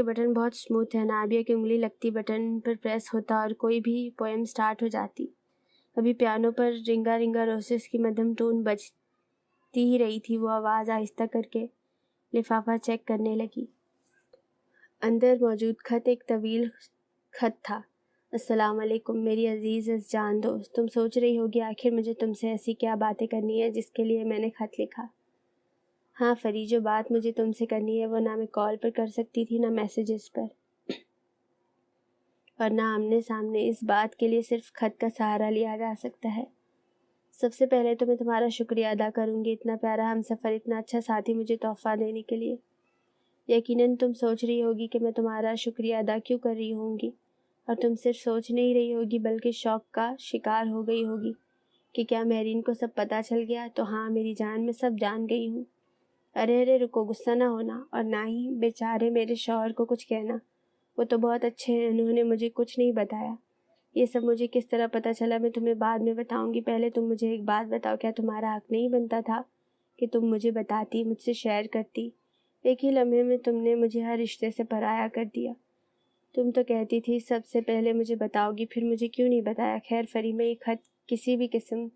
بٹن بہت اسموتھ تھے۔ انابیہ کی انگلی لگتی بٹن پر پریس ہوتا اور کوئی بھی پوئم سٹارٹ ہو جاتی۔ ابھی پیانو پر رنگا رنگا روسز کی مدھم ٹون بجتی ہی رہی تھی، وہ آواز آہستہ کر کے لفافہ چیک کرنے لگی۔ اندر موجود خط ایک طویل خط تھا۔ السلام علیکم میری عزیز از جان دوست، تم سوچ رہی ہوگی آخر مجھے تم سے ایسی کیا باتیں کرنی ہے جس کے لیے میں نے خط لکھا۔ ہاں فری، جو بات مجھے تم سے کرنی ہے وہ نہ میں کال پر کر سکتی تھی، نہ میسیجز پر، اور نہ آمنے سامنے۔ اس بات کے لیے صرف خط کا سہارا لیا جا سکتا ہے۔ سب سے پہلے تو میں تمہارا شکریہ ادا کروں گی، اتنا پیارا ہم سفر، اتنا اچھا ساتھی مجھے تحفہ دینے کے لیے۔ یقیناً تم سوچ رہی ہوگی کہ میں تمہارا شکریہ ادا کیوں کر رہی ہوں گی، اور تم صرف سوچ نہیں رہی ہوگی بلکہ شوق کا شکار ہو گئی ہوگی کہ کیا مہرین کو سب پتہ چل گیا؟ تو ہاں میری جان، میں سب جان گئی ہوں۔ ارے رکو، غصہ نہ ہونا، اور نہ ہی بیچارے میرے شوہر کو کچھ کہنا، وہ تو بہت اچھے ہیں، انہوں نے مجھے کچھ نہیں بتایا۔ یہ سب مجھے کس طرح پتہ چلا میں تمہیں بعد میں بتاؤں گی، پہلے تم مجھے ایک بات بتاؤ، کیا تمہارا حق نہیں بنتا تھا کہ تم مجھے بتاتی، مجھ سے شیئر کرتی؟ ایک ہی لمحے میں تم نے مجھے ہر رشتے سے پرایا کر دیا۔ تم تو کہتی تھی سب سے پہلے مجھے بتاؤ گی، پھر مجھے کیوں نہیں بتایا؟ خیر فری، میں یہ خط کسی بھی قسم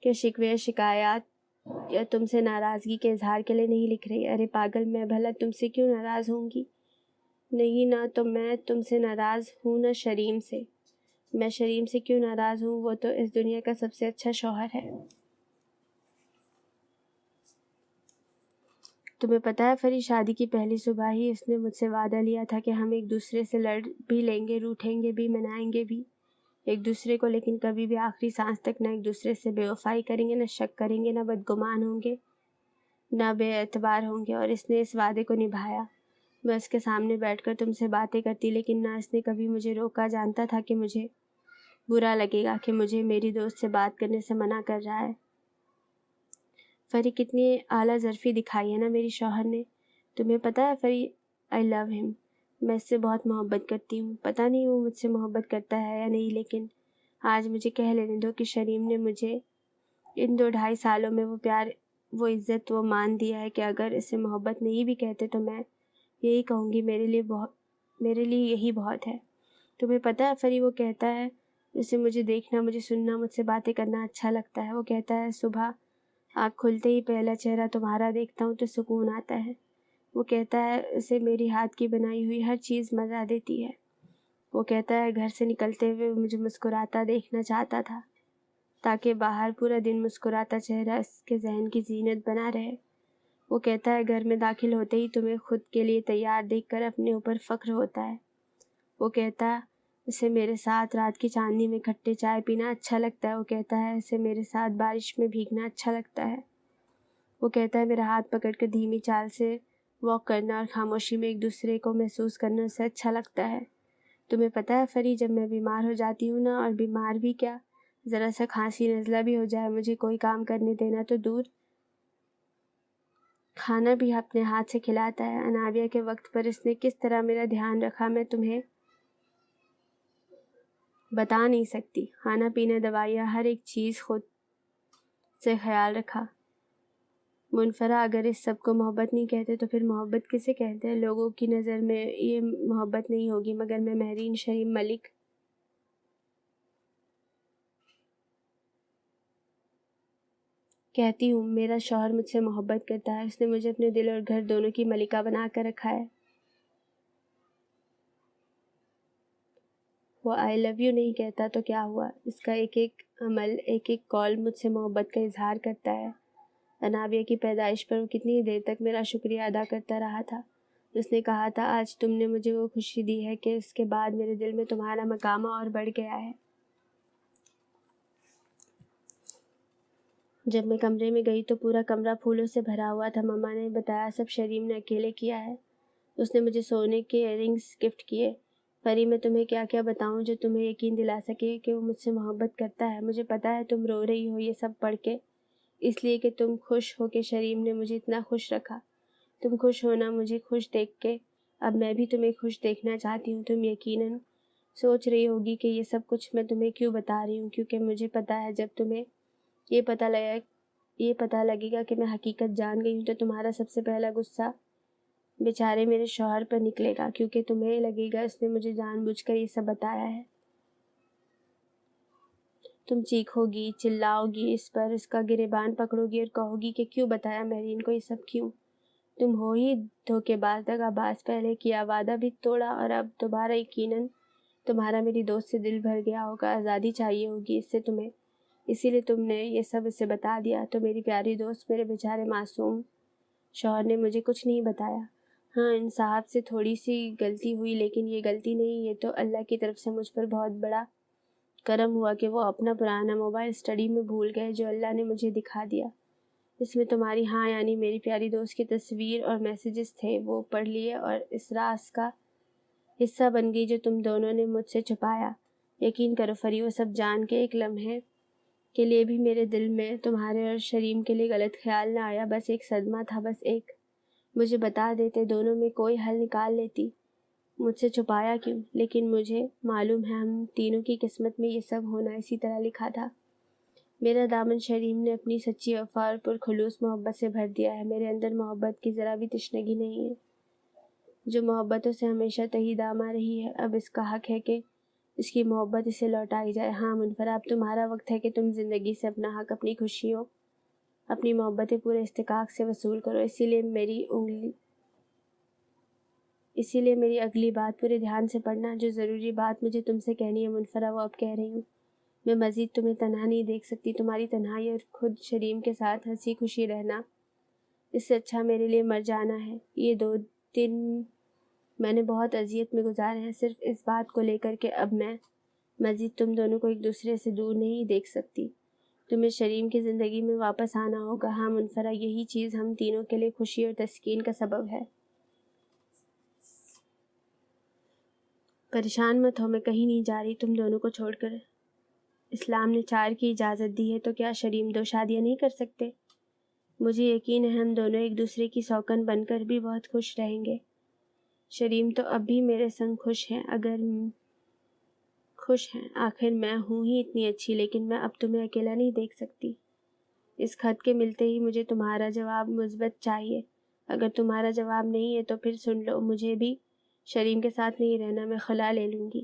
کے شکوے شکایات یا تم سے ناراضگی کے اظہار کے لیے نہیں لکھ رہی۔ ارے پاگل، میں بھلا تم سے کیوں ناراض ہوں گی؟ نہیں، نہ تو میں تم سے ناراض ہوں، نہ شریم سے۔ میں شریم سے کیوں ناراض ہوں؟ وہ تو اس دنیا کا سب سے اچھا شوہر ہے۔ تمہیں پتہ ہے فری، شادی کی پہلی صبح ہی اس نے مجھ سے وعدہ لیا تھا کہ ہم ایک دوسرے سے لڑ بھی لیں گے، روٹھیں گے بھی، منائیں گے بھی ایک دوسرے کو، لیکن کبھی بھی آخری سانس تک نہ ایک دوسرے سے بے وفائی کریں گے، نہ شک کریں گے، نہ بدگمان ہوں گے، نہ بے اعتبار ہوں گے۔ اور اس نے اس وعدے کو نبھایا۔ میں اس کے سامنے بیٹھ کر تم سے باتیں کرتی، لیکن نہ اس نے کبھی مجھے روکا، جانتا تھا کہ مجھے برا لگے گا کہ مجھے میری دوست سے بات کرنے سے منع کر رہا ہے۔ فری، کتنی اعلیٰ ظرفی دکھائی ہے نا میری شوہر نے۔ تمہیں پتہ ہے فری، آئی لو ہم، میں اس سے بہت محبت کرتی ہوں۔ پتہ نہیں وہ مجھ سے محبت کرتا ہے یا نہیں، لیکن آج مجھے کہہ لینے دو کہ شریم نے مجھے ان 2-2.5 سالوں میں وہ پیار، وہ عزت، وہ مان دیا ہے کہ اگر اسے محبت نہیں بھی کہتے تو میں یہی کہوں گی، میرے لیے یہی بہت ہے۔ تمہیں پتہ ہے فری، وہ کہتا ہے اسے مجھے دیکھنا، مجھے سننا، مجھ سے باتیں کرنا اچھا لگتا ہے۔ وہ کہتا ہے صبح آنکھ کھلتے ہی پہلا چہرہ تمہارا دیکھتا ہوں تو سکون آتا ہے۔ وہ کہتا ہے اسے میری ہاتھ کی بنائی ہوئی ہر چیز مزہ دیتی ہے۔ وہ کہتا ہے گھر سے نکلتے ہوئے مجھے مسکراتا دیکھنا چاہتا تھا تاکہ باہر پورا دن مسکراتا چہرہ اس کے ذہن کی زینت بنا رہے۔ وہ کہتا ہے گھر میں داخل ہوتے ہی تمہیں خود کے لیے تیار دیکھ کر اپنے اوپر فخر ہوتا ہے۔ وہ کہتا ہے اسے میرے ساتھ رات کی چاندنی میں کھٹے چائے پینا اچھا لگتا ہے۔ وہ کہتا ہے اسے میرے ساتھ بارش میں بھیگنا اچھا لگتا ہے۔ وہ کہتا ہے میرا ہاتھ پکڑ کر دھیمی چال سے واک کرنا اور خاموشی میں ایک دوسرے کو محسوس کرنا اسے اچھا لگتا ہے۔ تمہیں پتہ ہے فری، جب میں بیمار ہو جاتی ہوں نا، اور بیمار بھی کیا، ذرا سا کھانسی نزلہ بھی ہو جائے، مجھے کوئی کام کرنے دینا تو دور، کھانا بھی اپنے ہاتھ سے کھلاتا ہے۔ انابیہ کے وقت پر اس نے کس طرح میرا دھیان رکھا میں تمہیں بتا نہیں سکتی۔ کھانا پینا، دوائیاں، ہر ایک چیز خود سے خیال رکھا۔ منفرہ اگر اس سب کو محبت نہیں کہتے تو پھر محبت کسے کہتے ہیں؟ لوگوں کی نظر میں یہ محبت نہیں ہوگی، مگر میں مہرین شریم ملک کہتی ہوں میرا شوہر مجھ سے محبت کرتا ہے، اس نے مجھے اپنے دل اور گھر دونوں کی ملکہ بنا کر رکھا ہے۔ وہ آئی لو یو نہیں کہتا تو کیا ہوا؟ اس کا ایک ایک عمل، ایک ایک کال مجھ سے محبت کا اظہار کرتا ہے۔ انابیہ کی پیدائش پر وہ کتنی دیر تک میرا شکریہ ادا کرتا رہا تھا۔ اس نے کہا تھا آج تم نے مجھے وہ خوشی دی ہے کہ اس کے بعد میرے دل میں تمہارا مقام اور بڑھ گیا ہے۔ جب میں کمرے میں گئی تو پورا کمرہ پھولوں سے بھرا ہوا تھا۔ مما نے بتایا سب شریم نے اکیلے کیا ہے۔ اس نے مجھے سونے کے ایئرنگز گفٹ کیے۔ فری، میں تمہیں کیا کیا بتاؤں جو تمہیں یقین دلا سکے کہ وہ مجھ سے محبت کرتا ہے۔ مجھے پتا ہے تم رو رہی ہو یہ سب پڑھ کے، اس لیے کہ تم خوش ہو کہ شریم نے مجھے اتنا خوش رکھا۔ تم خوش ہونا مجھے خوش دیکھ کے، اب میں بھی تمہیں خوش دیکھنا چاہتی ہوں۔ تم یقیناً سوچ رہی ہوگی کہ یہ سب کچھ میں تمہیں کیوں بتا رہی ہوں، کیونکہ مجھے پتا ہے جب تمہیں یہ پتہ لگے گا کہ میں حقیقت جان گئی ہوں تو تمہارا سب سے پہلا غصہ بیچارے میرے شوہر پر نکلے گا، کیونکہ تمہیں لگے گا اس نے مجھے جان بوجھ کر یہ سب بتایا ہے۔ تم چیخو گی، چلاؤ گی اس پر، اس کا گریبان پکڑو گی اور کہو گی کہ کیوں بتایا مہرین کو یہ سب، کیوں؟ تم ہو ہی دھوکے باز، دغا باز، پہلے کیا وعدہ بھی توڑا اور اب دوبارہ۔ یقیناً تمہارا میری دوست سے دل بھر گیا ہوگا، آزادی چاہیے ہوگی اس سے تمہیں، اسی لیے تم نے یہ سب اسے بتا دیا۔ تو میری پیاری دوست، میرے بیچارے معصوم شوہر نے مجھے کچھ نہیں بتایا۔ ہاں، انصاف سے تھوڑی سی غلطی ہوئی، لیکن یہ غلطی نہیں، یہ تو اللہ کی طرف سے مجھ پر بہت بڑا کرم ہوا کہ وہ اپنا پرانا موبائل اسٹڈی میں بھول گئے جو اللہ نے مجھے دکھا دیا۔ اس میں تمہاری ہاں یعنی میری پیاری دوست کی تصویر اور میسیجز تھے، وہ پڑھ لیے اور اس راز کا حصہ بن گئی جو تم دونوں نے مجھ سے چھپایا۔ یقین کرو فری، وہ سب جان کے ایک لمحے کے لیے بھی میرے دل میں تمہارے اور شریم کے لیے غلط خیال نہ آیا، بس ایک صدمہ تھا، بس ایک۔ مجھے بتا دیتے، دونوں میں کوئی حل نکال لیتی۔ مجھ سے چھپایا کیوں؟ لیکن مجھے معلوم ہے ہم تینوں کی قسمت میں یہ سب ہونا اسی طرح لکھا تھا۔ میرا دامن شریم نے اپنی سچی وفا اور پرخلوص محبت سے بھر دیا ہے۔ میرے اندر محبت کی ذرا بھی تشنگی نہیں ہے، جو محبتوں سے ہمیشہ تہی دامہ رہی ہے۔ اب اس کا حق ہے کہ اس کی محبت اسے لوٹائی جائے۔ ہاں منفرہ، اب تمہارا وقت ہے کہ تم زندگی سے اپنا حق، اپنی خوشیوں، اپنی محبتیں پورے استحقاق سے وصول کرو۔ اسی لیے میری اگلی بات پورے دھیان سے پڑھنا۔ جو ضروری بات مجھے تم سے کہنی ہے منفرہ، وہ اب کہہ رہی ہوں۔ میں مزید تمہیں تنہا نہیں دیکھ سکتی۔ تمہاری تنہائی اور خود شریم کے ساتھ ہنسی خوشی رہنا، اس سے اچھا میرے لیے مر جانا ہے۔ یہ 2 دن میں نے بہت اذیت میں گزارے ہیں، صرف اس بات کو لے کر کہ اب میں مزید تم دونوں کو ایک دوسرے سے دور نہیں دیکھ سکتی۔ تمہیں شریم کی زندگی میں واپس آنا ہوگا۔ ہاں منفرہ، یہی چیز ہم تینوں کے لیے خوشی اور تسکین کا سبب ہے۔ پریشان مت ہو، میں کہیں نہیں جا رہی تم دونوں کو چھوڑ کر۔ اسلام نے 4 کی اجازت دی ہے، تو کیا شریم 2 شادیاں نہیں کر سکتے؟ مجھے یقین ہے ہم دونوں ایک دوسرے کی سوکن بن کر بھی بہت خوش رہیں گے۔ شریم تو اب بھی میرے سنگ خوش ہیں، آخر میں ہوں ہی اتنی اچھی، لیکن میں اب تمہیں اکیلا نہیں دیکھ سکتی۔ اس خط کے ملتے ہی مجھے تمہارا جواب مثبت چاہیے۔ اگر تمہارا جواب نہیں ہے تو پھر سن لو، مجھے بھی شریم کے ساتھ نہیں رہنا، میں خلا لے لوں گی،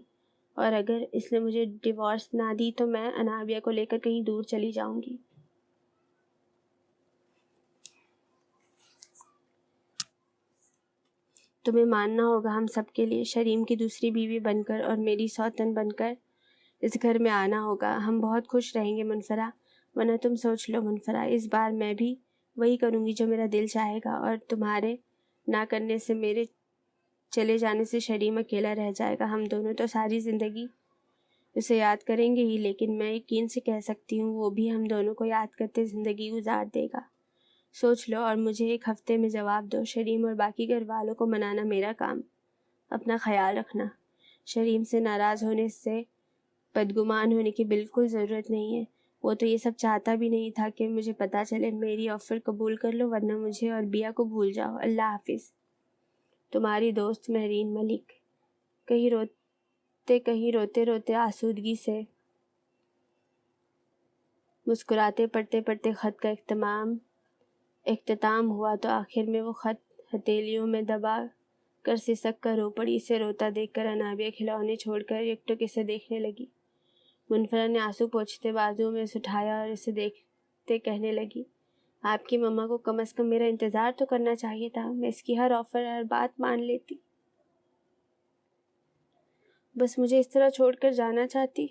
اور اگر اس نے مجھے ڈیورس نہ دی تو میں انابیہ کو لے کر کہیں دور چلی جاؤں گی۔ تمہیں ماننا ہوگا ہم سب کے لیے شریم کی دوسری بیوی بن کر اور میری سوتن بن کر اس گھر میں آنا ہوگا۔ ہم بہت خوش رہیں گے منفرہ، ورنہ تم سوچ لو منفرہ، اس بار میں بھی وہی کروں گی جو میرا دل چاہے گا، اور تمہارے نہ کرنے سے، میرے چلے جانے سے شریم اکیلا رہ جائے گا۔ ہم دونوں تو ساری زندگی اسے یاد کریں گے ہی، لیکن میں یقین سے کہہ سکتی ہوں وہ بھی ہم دونوں کو یاد کرتے زندگی گزار دے گا۔ سوچ لو اور مجھے 1 ہفتے میں جواب دو۔ شریم اور باقی گھر والوں کو منانا میرا کام۔ اپنا خیال رکھنا۔ شریم سے ناراض ہونے سے، بدگمان ہونے کی بالکل ضرورت نہیں ہے۔ وہ تو یہ سب چاہتا بھی نہیں تھا کہ مجھے پتہ چلے۔ میری آفر قبول کر لو، ورنہ مجھے اور بیا کو بھول جاؤ۔ اللہ حافظ، تمہاری دوست مہرین ملک۔ کہیں روتے روتے آسودگی سے مسکراتے پڑھتے پڑھتے خط کا اختتام ہوا تو آخر میں وہ خط ہتھیلیوں میں دبا کر سسک کر رو پڑی۔ اسے روتا دیکھ کر انابیہ کھلونے چھوڑ کر یکٹک اسے دیکھنے لگی۔ منفرہ نے آنسو پوچھتے بازو میں اسے اٹھایا اور اسے دیکھتے کہنے لگی، آپ کی مما کو کم از کم میرا انتظار تو کرنا چاہیے تھا، میں اس کی ہر آفر، ہر بات مان لیتی۔ بس مجھے اس طرح چھوڑ کر جانا چاہتی،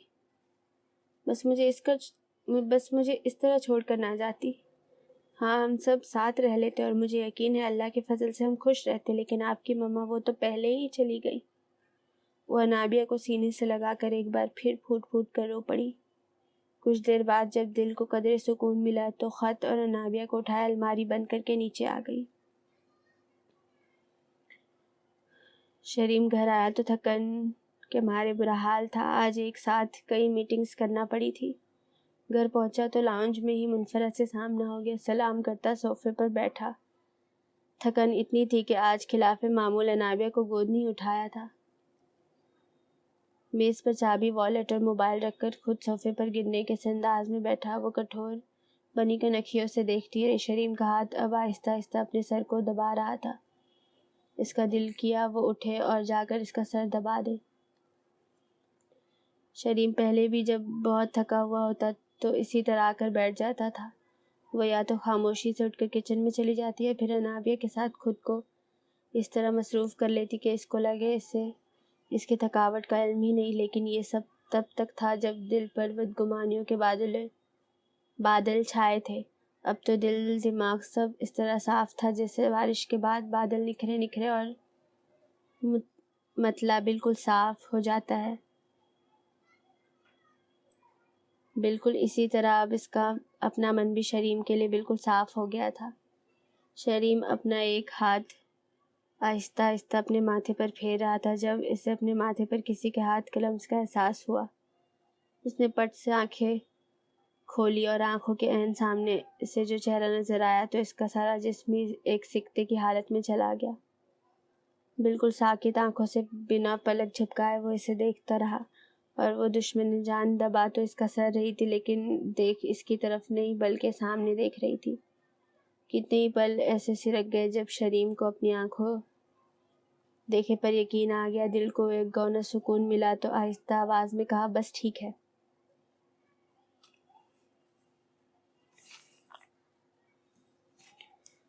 بس مجھے اس طرح چھوڑ کر نہ جاتی۔ ہاں ہم سب ساتھ رہ لیتے اور مجھے یقین ہے اللہ کے فضل سے ہم خوش رہتے، لیکن آپ کی مما وہ تو پہلے ہی چلی گئی۔ وہ انابیہ کو سینے سے لگا کر ایک بار پھر پھوٹ پھوٹ کر رو پڑی۔ کچھ دیر بعد جب دل کو قدرے سکون ملا تو خط اور انابیہ کو اٹھائے الماری بند کر کے نیچے آ گئی۔ شریم گھر آیا تو تھکن کے مارے برا حال تھا۔ آج ایک ساتھ کئی میٹنگز کرنا پڑی تھی۔ گھر پہنچا تو لاؤنج میں ہی منفرہ سے سامنا ہو گیا۔ سلام کرتا صوفے پر بیٹھا۔ تھکن اتنی تھی کہ آج خلاف معمول انابیہ کو گود نہیں اٹھایا تھا۔ میز پر چابی، والیٹ اور موبائل رکھ کر خود صوفے پر گرنے کے سے انداز میں بیٹھا، وہ کٹھور بنی کنکھیوں سے دیکھتی رہی۔ شریم کا ہاتھ اب آہستہ آہستہ اپنے سر کو دبا رہا تھا۔ اس کا دل کیا وہ اٹھے اور جا کر اس کا سر دبا دے۔ شریم پہلے بھی جب بہت تھکا ہوا ہوتا تو اسی طرح آ کر بیٹھ جاتا تھا۔ وہ یا تو خاموشی سے اٹھ کر کچن میں چلی جاتی ہے، پھر انابیہ کے ساتھ خود کو اس طرح مصروف کر لیتی کہ اس کو لگے اسے اس کی تھکاوٹ کا علم ہی نہیں، لیکن یہ سب تب تک تھا جب دل پر بدگمانیوں کے بادل چھائے تھے۔ اب تو دل دماغ سب اس طرح صاف تھا جیسے بارش کے بعد بادل نکھرے اور مطلع بالکل صاف ہو جاتا ہے۔ بالکل اسی طرح اب اس کا اپنا من بھی شریم کے لیے بالکل صاف ہو گیا تھا۔ شریم اپنا ایک ہاتھ آہستہ آہستہ اپنے ماتھے پر پھیر رہا تھا جب اسے اپنے ماتھے پر کسی کے ہاتھ کا لمس کا احساس ہوا۔ اس نے پٹ سے آنکھیں کھولی اور آنکھوں کے عین سامنے اسے جو چہرہ نظر آیا تو اس کا سارا جسم ہی ایک سکتے کی حالت میں چلا گیا۔ بالکل ساکت آنکھوں سے بنا پلک جھپکائے وہ اسے دیکھتا رہا، اور وہ دشمن جان دبا تو اس کا سر رہی تھی لیکن دیکھ اس کی طرف نہیں بلکہ سامنے دیکھ رہی تھی۔ کتنے ہی پل ایسے سرک گئے جب شریم کو اپنی آنکھوں دیکھے پر یقین آ گیا۔ دل کو ایک گونا سکون ملا تو آہستہ آواز میں کہا، بس ٹھیک ہے۔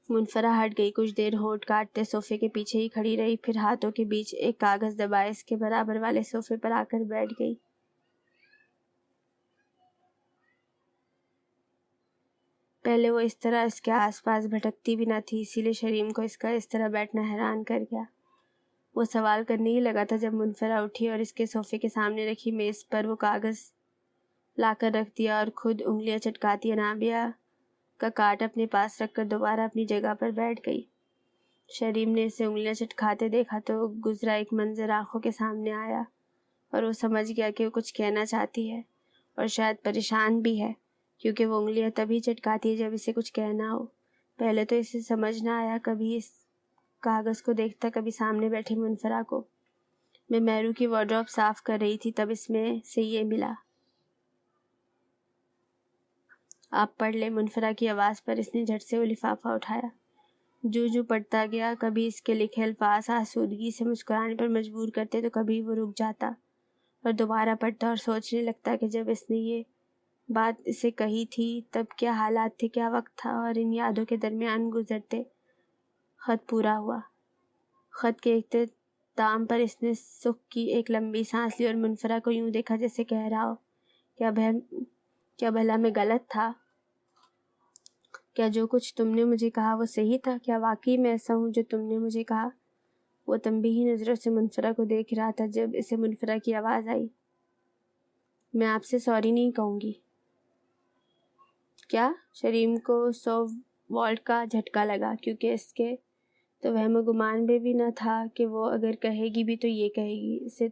منفرا ہٹ گئی، کچھ دیر ہونٹ کاٹتے صوفے کے پیچھے ہی کھڑی رہی، پھر ہاتھوں کے بیچ ایک کاغذ دبائے اس کے برابر والے صوفے پر آ کر بیٹھ گئی۔ پہلے وہ اس طرح اس کے آس پاس بھٹکتی بھی نہ تھی، اسی لیے شریم کو اس کا اس طرح بیٹھنا حیران کر گیا۔ وہ سوال کرنے ہی لگا تھا جب منفرا اٹھی اور اس کے صوفے کے سامنے رکھی میز پر وہ کاغذ لا کر رکھ دیا اور خود انگلیاں چٹکاتی انابیہ کا کاٹ اپنے پاس رکھ کر دوبارہ اپنی جگہ پر بیٹھ گئی۔ شریم نے اسے انگلیاں چٹکاتے دیکھا تو گزرا ایک منظر آنکھوں کے سامنے آیا، اور وہ سمجھ گیا کہ وہ کچھ کہنا چاہتی ہے اور شاید پریشان بھی ہے، کیونکہ وہ انگلیاں تبھی چٹکاتی ہے جب اسے کچھ کہنا ہو۔ پہلے تو اسے سمجھ نہ آیا، کبھی اس کاغذ کو دیکھتا کبھی سامنے بیٹھی منفرا کو۔ میں مہرو کی وارڈروب صاف کر رہی تھی تب اس میں سے یہ ملا۔ آپ پڑھ لیں۔ منفرا کی آواز پر اس نے جھٹ سے وہ لفافہ اٹھایا۔ جو پڑھتا گیا، کبھی اس کے لکھے الفاظ آسودگی سے مسکرانے پر مجبور کرتے تو کبھی وہ رک جاتا اور دوبارہ پڑھتا اور سوچنے لگتا کہ جب اس نے یہ بات اسے کہی تھی تب کیا حالات تھے، کیا وقت تھا، اور ان یادوں کے درمیان گزرتے خط پورا ہوا۔ خط کے اختتام پر اس نے سکھ کی ایک لمبی سانس لی اور منفرا کو یوں دیکھا جیسے کہہ رہا ہو، کیا بھلا میں غلط تھا؟ کیا جو کچھ تم نے مجھے کہا وہ صحیح تھا؟ کیا واقعی میں ایسا ہوں جو تم نے مجھے کہا؟ وہ تنبیہی نظروں سے منفرا کو دیکھ رہا تھا جب اسے منفرا کی آواز آئی، میں آپ سے سوری نہیں کہوں گی۔ کیا؟ شریم کو 100 وولٹ کا جھٹکا لگا، کیونکہ اس کے تو وہم و گمان بھی نہ تھا کہ وہ اگر کہے گی بھی تو یہ کہے گی۔ اسے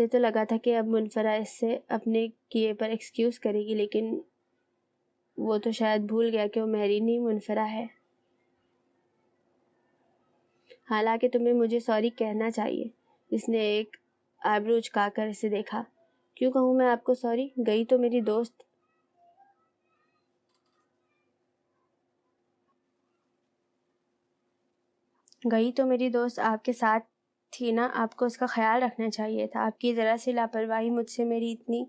تو لگا تھا کہ اب منفرا اس سے اپنے کیے پر ایکسکیوز کرے گی، لیکن وہ تو شاید بھول گیا کہ وہ میری نہیں منفرا ہے۔ حالانکہ تمہیں مجھے سوری کہنا چاہیے۔ اس نے ایک آئبرو اچکا کر اسے دیکھا۔ کیوں کہوں میں آپ کو سوری؟ گئی تو میری دوست آپ کے ساتھ تھی نا، آپ کو اس کا خیال رکھنا چاہیے تھا۔ آپ کی ذرا سی لاپرواہی مجھ سے میری اتنی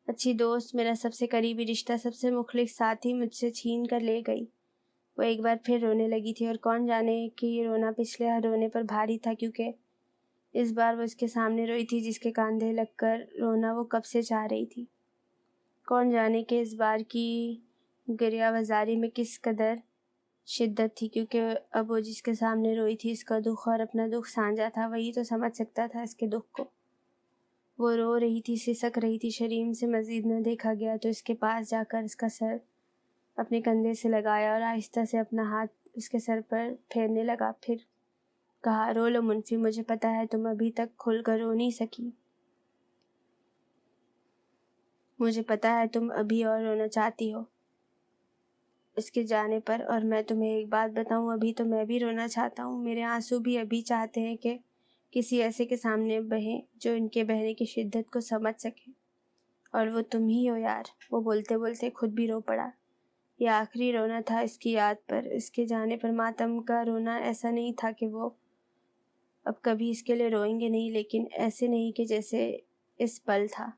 اچھی دوست، میرا سب سے قریبی رشتہ، سب سے مخلص ساتھی مجھ سے چھین کر لے گئی۔ وہ ایک بار پھر رونے لگی تھی، اور کون جانے کہ یہ رونا پچھلے ہر رونے پر بھاری تھا، کیونکہ اس بار وہ اس کے سامنے روئی تھی جس کے کاندھے لگ کر رونا وہ کب سے چاہ رہی تھی۔ کون جانے کہ اس بار کی گریہ وزاری میں کس قدر شدت تھی، کیونکہ اب وہ جس کے سامنے روئی تھی اس کا دکھ اور اپنا دکھ سانجھا تھا، وہی تو سمجھ سکتا تھا اس کے دکھ کو۔ وہ رو رہی تھی، سسک رہی تھی۔ شریم سے مزید نہ دیکھا گیا تو اس کے پاس جا کر اس کا سر اپنے کندھے سے لگایا اور آہستہ سے اپنا ہاتھ اس کے سر پر پھیرنے لگا، پھر کہا، رو لو منفی، مجھے پتا ہے تم ابھی تک کھل کر رو نہیں سکی، مجھے پتا ہے تم ابھی اور رونا چاہتی ہو اس کے جانے پر، اور میں تمہیں ایک بات بتاؤں، ابھی تو میں بھی رونا چاہتا ہوں۔ میرے آنسو بھی ابھی چاہتے ہیں کہ کسی ایسے کے سامنے بہیں جو ان کے بہنے کی شدت کو سمجھ سکے، اور وہ تم ہی ہو یار۔ وہ بولتے بولتے خود بھی رو پڑا۔ یہ آخری رونا تھا اس کی یاد پر، اس کے جانے پر ماتم کا رونا۔ ایسا نہیں تھا کہ وہ اب کبھی اس کے لیے روئیں گے نہیں، لیکن ایسے نہیں کہ جیسے اس پل تھا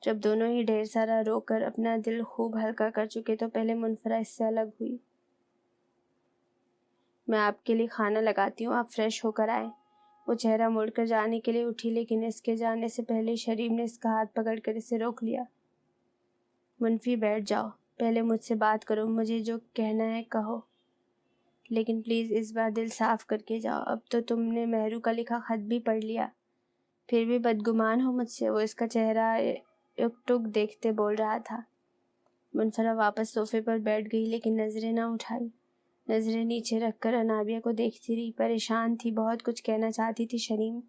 جب دونوں ہی ڈھیر سارا رو کر اپنا دل خوب ہلکا کر چکے تو پہلے منفرا اس سے الگ ہوئی۔ میں آپ کے لیے کھانا لگاتی ہوں، آپ فریش ہو کر آئیں۔ وہ چہرہ موڑ کر جانے کے لیے اٹھی، لیکن اس کے جانے سے پہلے شریم نے اس کا ہاتھ پکڑ کر اسے روک لیا۔ منفی بیٹھ جاؤ، پہلے مجھ سے بات کرو، مجھے جو کہنا ہے کہو، لیکن پلیز اس بار دل صاف کر کے جاؤ۔ اب تو تم نے مہرو کا لکھا خط بھی پڑھ لیا، پھر بھی بدگمان ہو مجھ سے؟ وہ اس کا چہرہ ایک ٹک دیکھتے بول رہا تھا۔ منفرہ واپس صوفے پر بیٹھ گئی لیکن نظریں نہ اٹھائی۔ نظریں نیچے رکھ کر انابیہ کو دیکھتی رہی۔ پریشان تھی، بہت کچھ کہنا چاہتی تھی شریم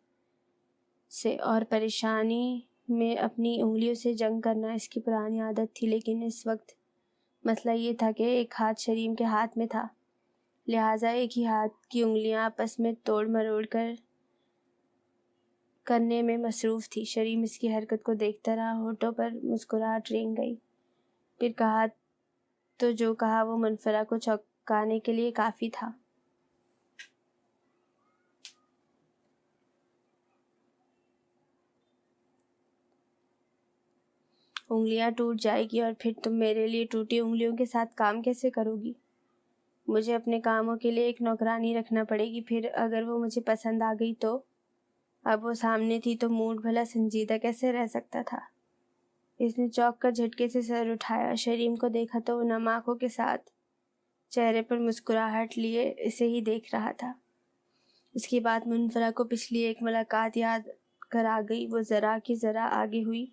سے، اور پریشانی میں اپنی انگلیوں سے جنگ کرنا اس کی پرانی عادت تھی، لیکن اس وقت مسئلہ یہ تھا کہ ایک ہاتھ شریم کے ہاتھ میں تھا، لہٰذا ایک ہی ہاتھ کی انگلیاں آپس میں توڑ مروڑ کرنے میں مصروف تھی۔ شریم اس کی حرکت کو دیکھتا رہا، ہونٹوں پر مسکراہٹ رنگ گئی۔ پھر کہا تو جو کہا وہ منفرہ کو چونکانے کے لیے کافی تھا۔ انگلیاں ٹوٹ جائے گی اور پھر تم میرے لیے ٹوٹی انگلیوں کے ساتھ کام کیسے کرو گی؟ مجھے اپنے کاموں کے لیے ایک نوکرانی رکھنا پڑے گی، پھر اگر وہ مجھے پسند آ گئی تو؟ اب وہ سامنے تھی تو موڈ بھلا سنجیدہ کیسے رہ سکتا تھا؟ اس نے چونک کر جھٹکے سے سر اٹھایا، شریم کو دیکھا تو وہ نم آنکھوں کے ساتھ چہرے پر مسکراہٹ لیے اسے ہی دیکھ رہا تھا۔ اس کی بات منفرہ کو پچھلی ایک ملاقات یاد کر آ گئی۔ وہ ذرا کی ذرا آگے ہوئی،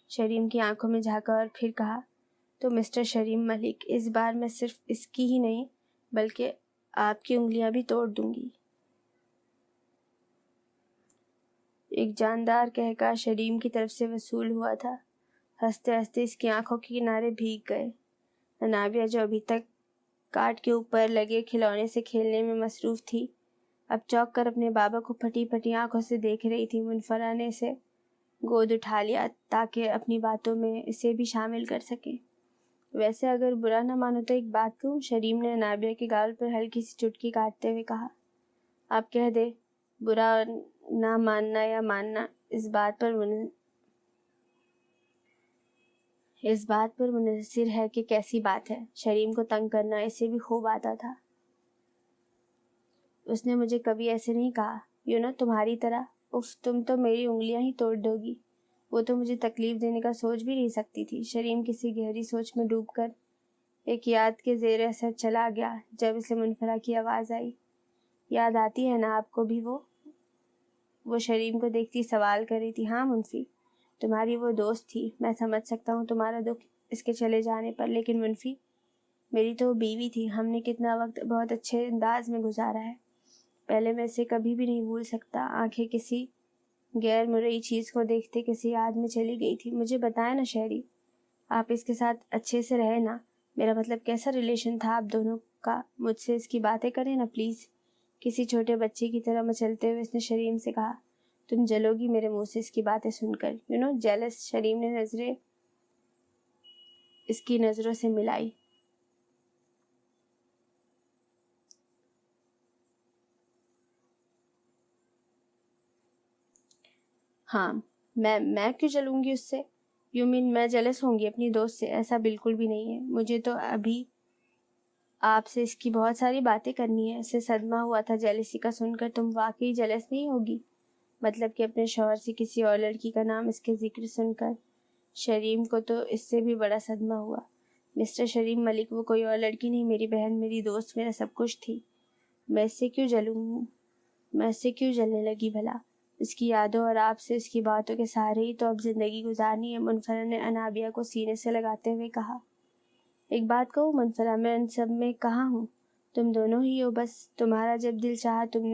شریم کی آنکھوں میں جھانکا اور پھر کہا، تو مسٹر شریم ملک، اس بار میں صرف اس کی ہی نہیں بلکہ آپ کی انگلیاں بھی توڑ دوں گی۔ ایک جاندار قہقہہ شریم کی طرف سے وصول ہوا تھا۔ ہنستے ہنستے اس کی آنکھوں کے کنارے بھیگ گئے۔ انابیہ جو ابھی تک کاٹ کے اوپر لگے کھلونے سے کھیلنے میں مصروف تھی، اب چونک کر اپنے بابا کو پھٹی پھٹی آنکھوں سے دیکھ رہی تھی۔ منفرہ نے اسے گود اٹھا لیا تاکہ اپنی باتوں میں اسے بھی شامل کر سکے۔ ویسے اگر برا نہ مانو تو ایک بات کہوں، شریم نے انابیہ کے گال پر ہلکی سی چٹکی کاٹتے ہوئے کہا۔ آپ کہہ دے، برا نہ ماننا یا ماننا اس بات پر منحصر ہے کہ کیسی بات ہے۔ شریم کو تنگ کرنا اسے بھی خوب آتا تھا۔ اس نے مجھے کبھی ایسے نہیں کہا، تمہاری طرح، اف تم تو میری انگلیاں ہی توڑ دو گی۔ وہ تو مجھے تکلیف دینے کا سوچ بھی نہیں سکتی تھی۔ شریم کسی گہری سوچ میں ڈوب کر ایک یاد کے زیر اثر چلا گیا جب اسے منفرہ کی آواز آئی، یاد آتی ہے نا آپ کو بھی وہ شریم کو دیکھتی سوال کر رہی تھی۔ ہاں منفی، تمہاری وہ دوست تھی، میں سمجھ سکتا ہوں تمہارا دکھ اس کے چلے جانے پر، لیکن منفی میری تو وہ بیوی تھی، ہم نے کتنا وقت بہت اچھے انداز میں گزارا ہے، پہلے میں اسے کبھی بھی نہیں بھول سکتا۔ آنکھیں کسی غیر مرئی چیز کو دیکھتے کسی یاد میں چلی گئی تھی۔ مجھے بتائیں نا شہری، آپ اس کے ساتھ اچھے سے رہے نا؟ میرا مطلب کیسا ریلیشن تھا آپ دونوں کا؟ مجھ سے اس کی باتیں کریں نا پلیز۔ کسی چھوٹے بچے کی طرح مچلتے ہوئے اس نے شریم سے کہا۔ تم جلو گی میرے منہ سے اس کی باتیں سن کر، جیلس۔ شریم نے نظریں اس کی نظروں سے ملائی۔ ہاں، میں کیوں جلوں گی اس سے؟ یو مین میں جیلس ہوں گی اپنی دوست سے؟ ایسا بالکل بھی نہیں ہے، مجھے تو ابھی آپ سے اس کی بہت ساری باتیں کرنی ہے۔ اسے صدمہ ہوا تھا جیلسی کا سن کر۔ تم واقعی جیلس نہیں ہوگی؟ مطلب کہ اپنے شوہر سے کسی اور لڑکی کا نام اس کے ذکر سن کر؟ شریم کو تو اس سے بھی بڑا صدمہ ہوا۔ مسٹر شریم ملک، وہ کوئی اور لڑکی نہیں، میری بہن، میری دوست، میرا سب کچھ تھی۔ میں اس سے کیوں جلنے لگی بھلا؟ اس کی یادوں اور آپ سے اس کی باتوں کے سہارے ہی تو اب زندگی گزارنی ہے، منفرہ نے انابیہ کو سینے سے لگاتے ہوئے کہا۔ ایک بات کہوں منفرہ، میں ان سب میں کہاں ہوں؟ تم دونوں ہی ہو بس۔ تمہارا جب دل چاہا تم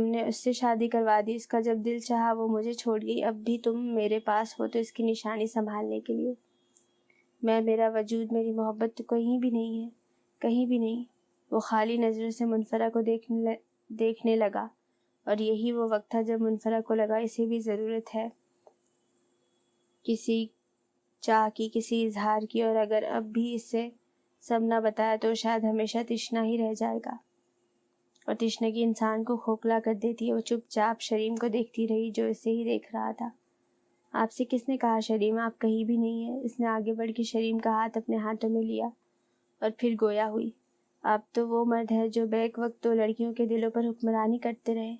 نے اس سے شادی کروا دی، اس کا جب دل چاہا وہ مجھے چھوڑ گئی، اب بھی تم میرے پاس ہو تو اس کی نشانی سنبھالنے کے لیے۔ میرا وجود، میری محبت تو کہیں بھی نہیں ہے، کہیں بھی نہیں۔ وہ خالی نظروں سے منفرہ کو دیکھنے لگا، اور یہی وہ وقت تھا جب منفرہ کو لگا اسے بھی ضرورت ہے کسی چاہ کی، کسی اظہار کی، اور اگر اب بھی اس سے سب نہ بتایا تو شاید ہمیشہ تشنا ہی رہ جائے گا، اور تشنگی انسان کو کھوکھلا کر دیتی ہے۔ وہ چپ چاپ شریم کو دیکھتی رہی جو اسے ہی دیکھ رہا تھا۔ آپ سے کس نے کہا شریم آپ کہیں بھی نہیں ہے؟ اس نے آگے بڑھ کے شریم کا ہاتھ اپنے ہاتھوں میں لیا اور پھر گویا ہوئی۔ آپ تو وہ مرد ہے جو بیک وقت تو لڑکیوں کے دلوں پر حکمرانی کرتے رہے۔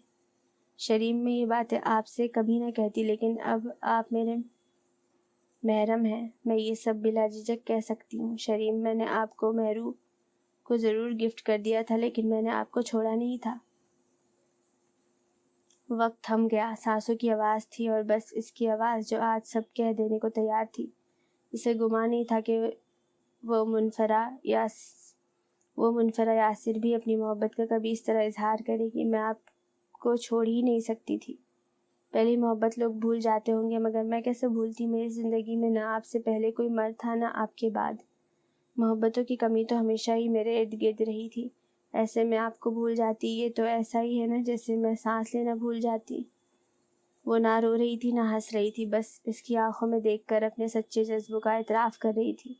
شریم، میں یہ باتیں آپ سے کبھی نہ کہتی، لیکن اب آپ میرے محرم ہیں، میں یہ سب بلا جھجک کہہ سکتی ہوں۔ شریم، میں نے آپ کو مہرو کو ضرور گفٹ کر دیا تھا، لیکن میں نے آپ کو چھوڑا نہیں تھا۔ وقت تھم گیا. سانسوں کی آواز تھی اور بس اس کی آواز جو آج سب کہہ دینے کو تیار تھی. اسے گمان نہیں تھا کہ وہ منفرہ یاسر بھی اپنی محبت کا کبھی اس طرح اظہار کرے گی. میں آپ کو چھوڑ ہی نہیں سکتی تھی. پہلی محبت لوگ بھول جاتے ہوں گے مگر میں کیسے بھولتی. میری زندگی میں نہ آپ سے پہلے کوئی مرد تھا نہ آپ کے بعد. محبتوں کی کمی تو ہمیشہ ہی میرے ارد گرد رہی تھی. ایسے میں آپ کو بھول جاتی. یہ تو ایسا ہی ہے نا جیسے میں سانس لینا بھول جاتی. وہ نہ رو رہی تھی نہ ہنس رہی تھی، بس اس کی آنکھوں میں دیکھ کر اپنے سچے جذبوں کا اعتراف کر رہی تھی.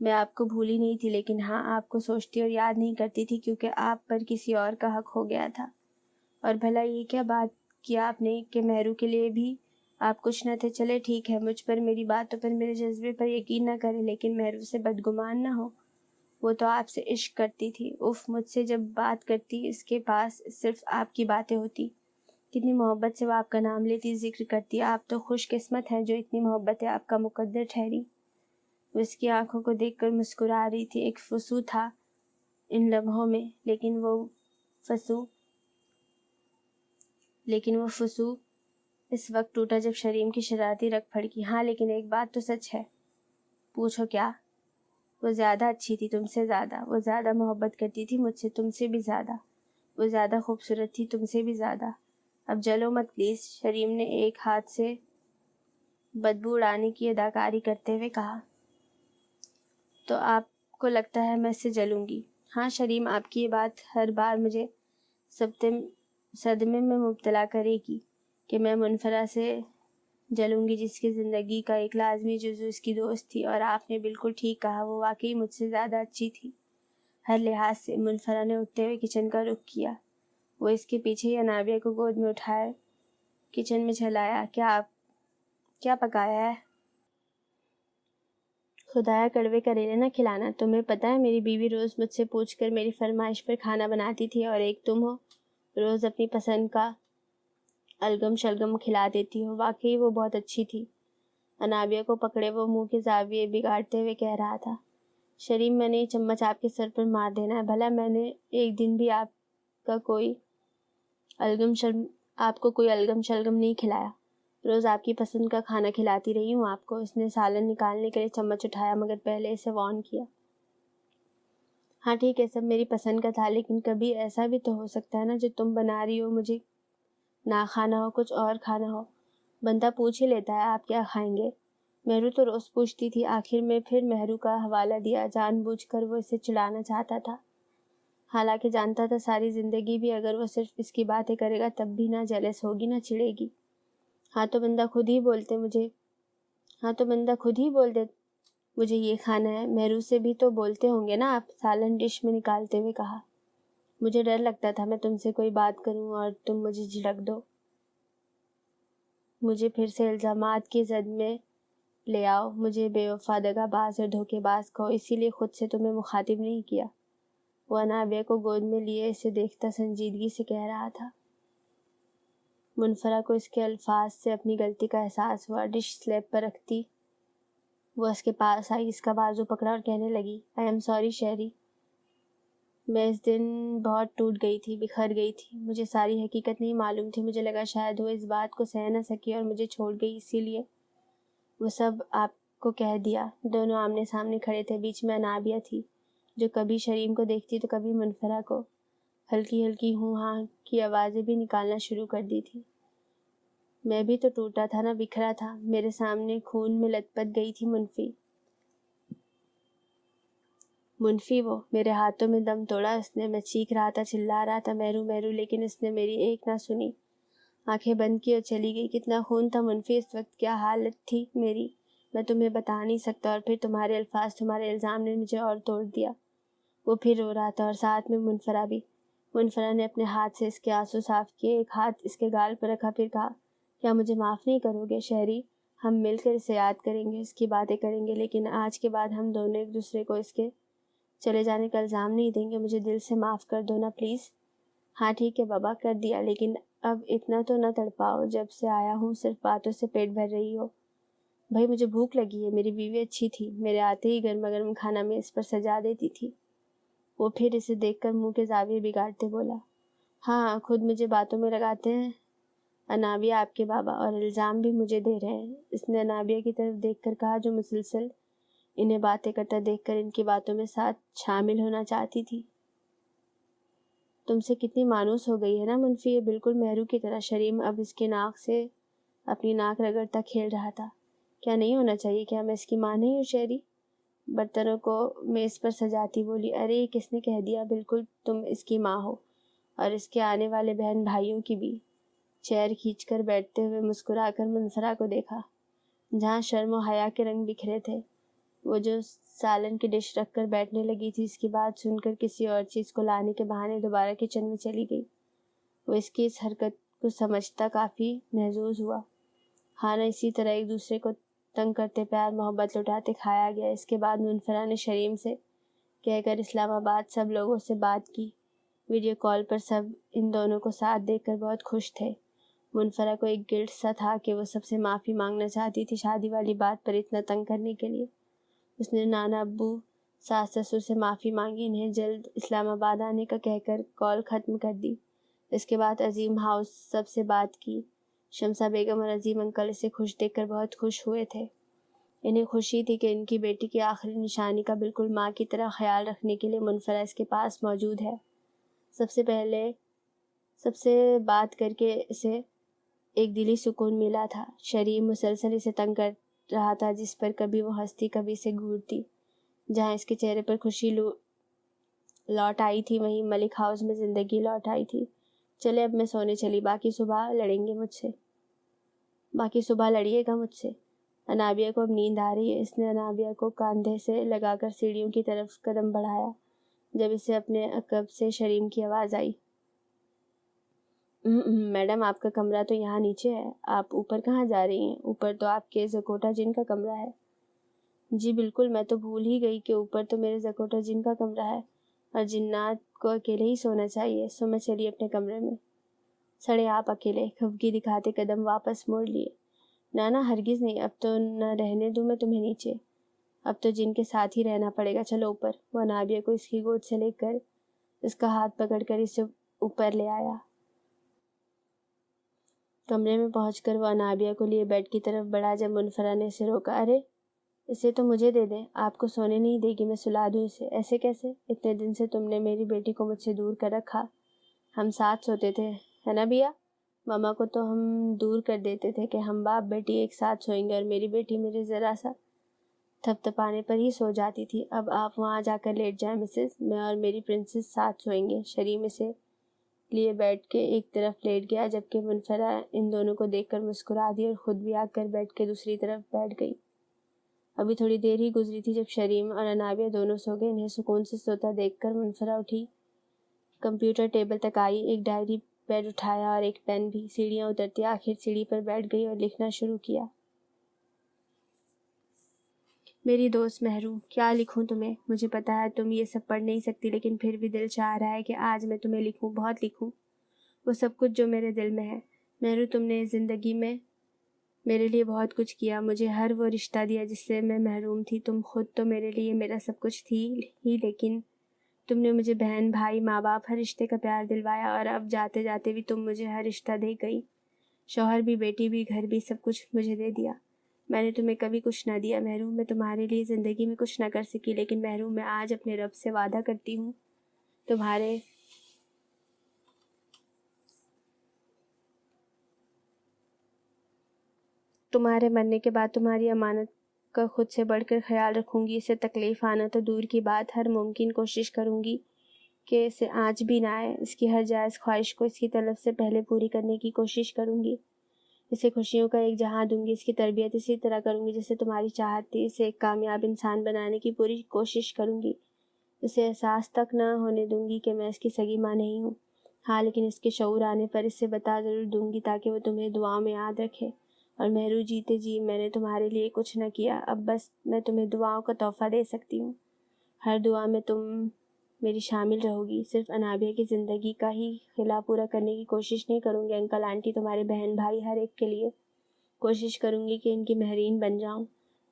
میں آپ کو بھولی نہیں تھی لیکن ہاں آپ کو سوچتی اور یاد نہیں کرتی تھی کیونکہ آپ پر کسی اور کا حق ہو گیا تھا. اور بھلا یہ کیا بات کیا آپ نے کہ مہرو کے لیے بھی آپ کچھ نہ تھے. چلے ٹھیک ہے، مجھ پر، میری باتوں پر، میرے جذبے پر یقین نہ کرے لیکن مہرو سے بدگمان نہ ہو. وہ تو آپ سے عشق کرتی تھی. اف، مجھ سے جب بات کرتی اس کے پاس صرف آپ کی باتیں ہوتی. کتنی محبت سے وہ آپ کا نام لیتی، ذکر کرتی. آپ تو خوش قسمت ہیں جو اتنی محبتیں آپ کا مقدر ٹھہری. وہ اس کی آنکھوں کو دیکھ کر مسکرا رہی تھی. ایک فسو تھا ان لمحوں میں لیکن وہ فسو اس وقت ٹوٹا جب شریم کی شرارتی رگ پھڑکی. ہاں لیکن ایک بات تو سچ ہے. پوچھو. کیا؟ وہ زیادہ اچھی تھی تم سے زیادہ. وہ زیادہ محبت کرتی تھی مجھ سے تم سے بھی زیادہ. وہ زیادہ خوبصورت تھی تم سے بھی زیادہ. اب جلو مت پلیز، شریم نے ایک ہاتھ سے بدبو اڑانے کی اداکاری کرتے ہوئے کہا. تو آپ کو لگتا ہے میں اس سے جلوں گی؟ ہاں شریم، آپ کی یہ بات ہر بار مجھے صدمے میں مبتلا کرے گی کہ میں منفرہ سے جلوں گی جس کی زندگی کا ایک لازمی جزو اس کی دوست تھی. اور آپ نے بالکل ٹھیک کہا، وہ واقعی مجھ سے زیادہ اچھی تھی ہر لحاظ سے. منفرہ نے اٹھتے ہوئے کچن کا رخ کیا. وہ اس کے پیچھے ہی انابیہ کو گود میں اٹھائے کچن میں چلایا. کیا پکایا ہے؟ خدایا کڑوے کریلے نہ کھلانا. تمہیں پتہ ہے میری بیوی روز مجھ سے پوچھ کر میری فرمائش پر کھانا بناتی تھی اور ایک تم ہو روز اپنی پسند کا الگم شلگم کھلا دیتی ہو. واقعی وہ بہت اچھی تھی. انابیہ کو پکڑے وہ منہ کے زاویے بگاڑتے ہوئے کہہ رہا تھا. شریم، میں نے یہ چمچ آپ کے سر پر مار دینا ہے. بھلا میں نے ایک دن بھی آپ کو کوئی الگم شلگم نہیں کھلایا. روز آپ کی پسند کا کھانا کھلاتی رہی ہوں آپ کو. اس نے سالن نکالنے کے لیے چمچ اٹھایا مگر پہلے اسے وارن کیا. ہاں ٹھیک ہے، سب میری پسند کا تھا لیکن کبھی ایسا بھی تو ہو سکتا ہے نا جو تم بنا رہی ہو مجھے نہ کھانا ہو، کچھ اور کھانا ہو. بندہ پوچھ ہی لیتا ہے آپ کیا کھائیں گے. مہرو تو روز پوچھتی تھی. آخر میں پھر مہرو کا حوالہ دیا. جان بوجھ کر وہ اسے چڑھانا چاہتا تھا، حالانکہ جانتا تھا ساری زندگی بھی اگر وہ صرف اس کی باتیں کرے گا تب بھی نہ جیلس ہوگی نہ چڑھے گی. ہاں تو بندہ خود ہی بولتے مجھے یہ کھانا ہے. مہرو سے بھی تو بولتے ہوں گے نا آپ. سالن ڈش میں نکالتے ہوئے کہا. مجھے ڈر لگتا تھا میں تم سے کوئی بات کروں اور تم مجھے جھڑک دو، مجھے پھر سے الزامات کی زد میں لے آؤ، مجھے بے وفا، دغا باز اور دھوکے باز کہو. اسی لیے خود سے تمہیں مخاطب نہیں کیا. وہ انابیہ کو گود میں لیے اسے دیکھتا سنجیدگی سے کہہ رہا تھا. منفرہ کو اس کے الفاظ سے اپنی غلطی کا احساس ہوا. ڈش سلیب پر رکھتی وہ اس کے پاس آئی، اس کا بازو پکڑا اور کہنے لگی. آئی ایم سوری شہری، میں اس دن بہت ٹوٹ گئی تھی، بکھر گئی تھی. مجھے ساری حقیقت نہیں معلوم تھی. مجھے لگا شاید وہ اس بات کو سہ نہ سکی اور مجھے چھوڑ گئی، اسی لیے وہ سب آپ کو کہہ دیا. دونوں آمنے سامنے کھڑے تھے. بیچ میں انابیہ تھی جو کبھی شریم کو دیکھتی تو کبھی منفرہ کو. ہلکی ہلکی ہوں ہاں کی آوازیں بھی نکالنا شروع کر دی تھی. میں بھی تو ٹوٹا تھا نا، بکھرا تھا. میرے سامنے خون میں لت پت گئی تھی منفی وہ میرے ہاتھوں میں دم توڑا اس نے. میں چیخ رہا تھا، چلا رہا تھا مہرو مہرو، لیکن اس نے میری ایک نہ سنی. آنکھیں بند کی اور چلی گئی. کتنا خون تھا منفی اس وقت، کیا حالت تھی میری، میں تمہیں بتا نہیں سکتا. اور پھر تمہارے الفاظ، تمہارے الزام نے مجھے اور توڑ دیا. وہ پھر رو رہا تھا اور ساتھ میں منفرہ بھی. منفرہ نے اپنے ہاتھ سے اس کے آنسو صاف کیے، ایک ہاتھ اس کے گال پر رکھا، پھر کہا. کیا مجھے معاف نہیں کرو گے شہری؟ ہم مل کر اسے یاد کریں گے، اس کی باتیں کریں گے، لیکن آج کے بعد ہم دونوں ایک دوسرے کو اس کے چلے جانے کا الزام نہیں دیں گے. مجھے دل سے معاف کر دو نا پلیز. ہاں ٹھیک ہے بابا، کر دیا، لیکن اب اتنا تو نہ تڑپاؤ. جب سے آیا ہوں صرف باتوں سے پیٹ بھر رہی ہو. بھائی مجھے بھوک لگی ہے. میری بیوی اچھی تھی، میرے آتے ہی گرما گرم کھانا میں اس پر سجا دیتی تھی. وہ پھر اسے دیکھ کر منہ کے زاویے بگاڑتے بولا. ہاں خود مجھے باتوں میں لگاتے ہیں انابیہ آپ کے بابا اور الزام بھی مجھے دے رہے ہیں۔ اس نے انابیہ کی طرف دیکھ کر کہا، جو مسلسل انہیں باتیں کرتا دیکھ کر ان کی باتوں میں ساتھ شامل ہونا چاہتی تھی۔ تم سے کتنی مانوس ہو گئی ہے نا منفی، یہ بالکل مہرو کی طرح۔ شریم اب اس کے ناک سے اپنی ناک رگڑتا کھیل رہا تھا۔ کیا نہیں ہونا چاہیے؟ کیا میں اس کی ماں نہیں ہوں؟ شہری برتنوں کو میز پر سجاتی بولی۔ ارے یہ کس نے کہہ دیا؟ بالکل تم اس کی ماں ہو، اور اس کے آنے والے بہن بھائیوں کی بھی۔ چیئر کھینچ کر بیٹھتے ہوئے مسکرا کر منفرا کو دیکھا، جہاں شرم و حیا کے رنگ بکھرے تھے۔ وہ جو سالن کی ڈش رکھ کر بیٹھنے لگی تھی، اس کی بات سن کر کسی اور چیز کو لانے کے بہانے دوبارہ کچن میں چلی گئی۔ وہ اس کی اس حرکت کو سمجھتا کافی محظوظ ہوا۔ کھانا اسی طرح ایک دوسرے کو تنگ کرتے پیار محبت لٹاتے کھایا گیا۔ اس کے بعد منفرا نے شریم سے کہہ کر اسلام آباد سب لوگوں سے بات کی۔ ویڈیو کال پر سب ان دونوں کو ساتھ دیکھ کر بہت خوش تھے۔ منفرا کو ایک گلٹ سا تھا کہ وہ سب سے معافی مانگنا چاہتی تھی شادی والی بات پر اتنا تنگ کرنے کے لیے۔ اس نے نانا ابو ساس سسر سے معافی مانگی، انہیں جلد اسلام آباد آنے کا کہہ کر کال ختم کر دی۔ اس کے بعد عظیم ہاؤس سب سے بات کی۔ شمسہ بیگم اور عظیم انکل اسے خوش دیکھ کر بہت خوش ہوئے تھے۔ انہیں خوشی تھی کہ ان کی بیٹی کی آخری نشانی کا بالکل ماں کی طرح خیال رکھنے کے لیے منفرا اس کے پاس موجود ہے۔ سب سے بات کر کے اسے ایک دلی سکون ملا تھا۔ شریم مسلسل اسے تنگ کر رہا تھا، جس پر کبھی وہ ہنستی کبھی اسے گھورتی۔ جہاں اس کے چہرے پر خوشی لوٹ آئی تھی، وہیں ملک ہاؤس میں زندگی لوٹ آئی تھی۔ چلے اب میں سونے چلی، باقی صبح لڑیے گا مجھ سے۔ انابیہ کو اب نیند آ رہی ہے۔ اس نے انابیہ کو کاندھے سے لگا کر سیڑھیوں کی طرف قدم بڑھایا، جب اسے اپنے عقب سے شریم کی آواز آئی۔ میڈم آپ کا کمرہ تو یہاں نیچے ہے، آپ اوپر کہاں جا رہی ہیں؟ اوپر تو آپ کے زکوٹا جن کا کمرہ ہے۔ جی بالکل، میں تو بھول ہی گئی کہ اوپر تو میرے زکوٹا جن کا کمرہ ہے، اور جنات کو اکیلے ہی سونا چاہیے۔ سو میں چلی اپنے کمرے میں۔ سڑے آپ اکیلے، خفگی دکھاتے قدم واپس موڑ لیے۔ نانا ہرگز نہیں، اب تو نہ رہنے دوں میں تمہیں نیچے، اب تو جن کے ساتھ ہی رہنا پڑے گا، چلو اوپر۔ وہ انابیہ کو اس کی گود سے لے کر اس کا ہاتھ پکڑ کر اسے اوپر لے آیا۔ کمرے میں پہنچ کر وہ انابیہ کو لیے بیڈ کی طرف بڑھا، جب منفرا نے اسے روکا۔ ارے اسے تو مجھے دے دیں، آپ کو سونے نہیں دے گی، میں سلا دوں اسے۔ ایسے کیسے؟ اتنے دن سے تم نے میری بیٹی کو مجھ سے دور کر رکھا، ہم ساتھ سوتے تھے، ہے نا بیا؟ ماما کو تو ہم دور کر دیتے تھے کہ ہم باپ بیٹی ایک ساتھ سوئیں گے، اور میری بیٹی میرے ذرا سا تھپ تپانے پر ہی سو جاتی تھی۔ اب آپ وہاں جا کر لیٹ جائیں مسز، میں اور میری پرنسس ساتھ سوئیں گے۔ شریم اسے لیے بیٹھ کے ایک طرف لیٹ گیا، جبکہ منفرا ان دونوں کو دیکھ کر مسکرا دی اور خود بھی آ کر بیٹھ کے دوسری طرف بیٹھ گئی۔ ابھی تھوڑی دیر ہی گزری تھی جب شریم اور انابیہ دونوں سو گئے۔ انہیں سکون سے سوتا دیکھ کر منفرا اٹھی، کمپیوٹر ٹیبل تک آئی، ایک ڈائری پیڈ اٹھایا اور ایک پین بھی۔ سیڑھیاں اترتی آخر سیڑھی پر بیٹھ گئی اور لکھنا شروع کیا۔ میری دوست مہرو، کیا لکھوں تمہیں؟ مجھے پتا ہے تم یہ سب پڑھ نہیں سکتی، لیکن پھر بھی دل چاہ رہا ہے کہ آج میں تمہیں لکھوں، بہت لکھوں، وہ سب کچھ جو میرے دل میں ہے۔ مہرو، تم نے زندگی میں میرے لیے بہت کچھ کیا، مجھے ہر وہ رشتہ دیا جس سے میں محروم تھی۔ تم خود تو میرے لیے میرا سب کچھ تھی ہی، لیکن تم نے مجھے بہن بھائی ماں باپ ہر رشتے کا پیار دلوایا، اور اب جاتے جاتے بھی تم مجھے ہر رشتہ دے گئی، شوہر بھی، بیٹی بھی، گھر بھی، سب کچھ مجھے دے دیا۔ میں نے تمہیں کبھی کچھ نہ دیا مہرو، میں تمہارے لیے زندگی میں کچھ نہ کر سکی، لیکن مہرو میں آج اپنے رب سے وعدہ کرتی ہوں تمہارے مرنے کے بعد تمہاری امانت کا خود سے بڑھ کر خیال رکھوں گی۔ اسے تکلیف آنا تو دور کی بات، ہر ممکن کوشش کروں گی کہ اسے آج بھی نہ آئے۔ اس کی ہر جائز خواہش کو اس کی طلب سے پہلے پوری کرنے کی کوشش کروں گی۔ اسے خوشیوں کا ایک جہاں دوں گی، اس کی تربیت اسی طرح کروں گی جیسے تمہاری چاہت تھی۔ اسے ایک کامیاب انسان بنانے کی پوری کوشش کروں گی۔ اسے احساس تک نہ ہونے دوں گی کہ میں اس کی سگی ماں نہیں ہوں، ہاں، لیکن اس کے شعور آنے پر اسے بتا ضرور دوں گی تاکہ وہ تمہیں دعاؤں میں یاد رکھے۔ اور مہرو، جیتے جی میں نے تمہارے لیے کچھ نہ کیا، اب بس میں تمہیں دعاؤں کا تحفہ دے سکتی ہوں۔ ہر دعا میں تم میری شامل رہو گی۔ صرف انابیہ کی زندگی کا ہی خلا پورا کرنے کی کوشش نہیں کروں گی، انکل آنٹی، تمہارے بہن بھائی، ہر ایک کے لیے کوشش کروں گی کہ ان کی مہرین بن جاؤں۔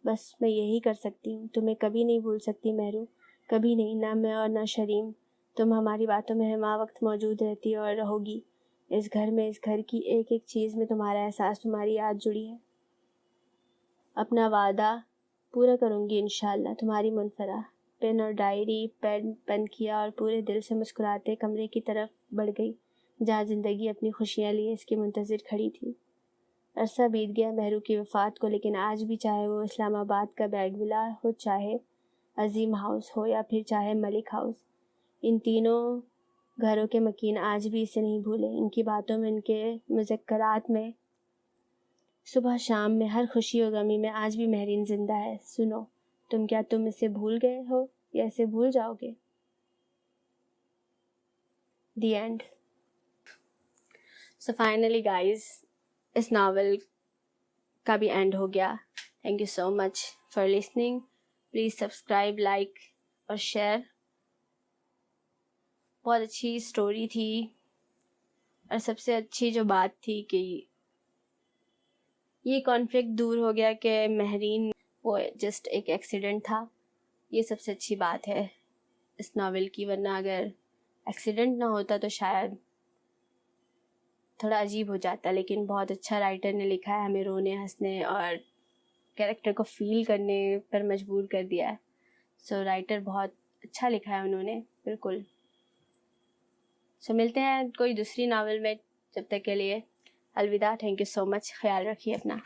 بس میں یہی کر سکتی ہوں۔ تمہیں کبھی نہیں بھول سکتی مہرو، کبھی نہیں، نہ میں اور نہ شریم۔ تم ہماری باتوں میں ہمہ وقت موجود رہتی اور رہو گی۔ اس گھر میں، اس گھر کی ایک ایک چیز میں تمہارا احساس، تمہاری یاد جڑی ہے۔ اپنا وعدہ پورا کروں گی انشاءاللہ، تمہاری منفرہ۔ پین اور ڈائری پین بند کیا اور پورے دل سے مسکراتے کمرے کی طرف بڑھ گئی جہاں زندگی اپنی خوشیاں لیے اس کے منتظر کھڑی تھی۔ عرصہ بیت گیا مہرو کی وفات کو، لیکن آج بھی چاہے وہ اسلام آباد کا بیگ ولا ہو، چاہے عظیم ہاؤس ہو، یا پھر چاہے ملک ہاؤس، ان تینوں گھروں کے مکین آج بھی اسے نہیں بھولے۔ ان کی باتوں میں، ان کے مذکرات میں، صبح شام میں، ہر خوشی و غمی میں آج بھی مہرین زندہ ہے۔ سنو، کیا تم اسے بھول گئے ہو یا اسے بھول جاؤ گے؟ The end. So finally guys, اس ناول کا بھی اینڈ ہو گیا۔ Thank you so much for listening. Please subscribe, like اور شیئر۔ بہت اچھی اسٹوری تھی، اور سب سے اچھی جو بات تھی کہ یہ کانفلکٹ دور ہو گیا کہ مہرین وہ جسٹ ایک ایکسیڈنٹ تھا۔ یہ سب سے اچھی بات ہے اس ناول کی، ورنہ اگر ایکسیڈنٹ نہ ہوتا تو شاید تھوڑا عجیب ہو جاتا، لیکن بہت اچھا رائٹر نے لکھا ہے، ہمیں رونے، ہنسنے اور کیریکٹر کو فیل کرنے پر مجبور کر دیا ہے۔ سو رائٹر بہت اچھا لکھا ہے انہوں نے، بالکل۔ سو ملتے ہیں کوئی دوسری ناول میں، جب تک کے لیے الوداع۔ تھینک یو سو مچ، خیال رکھیے اپنا۔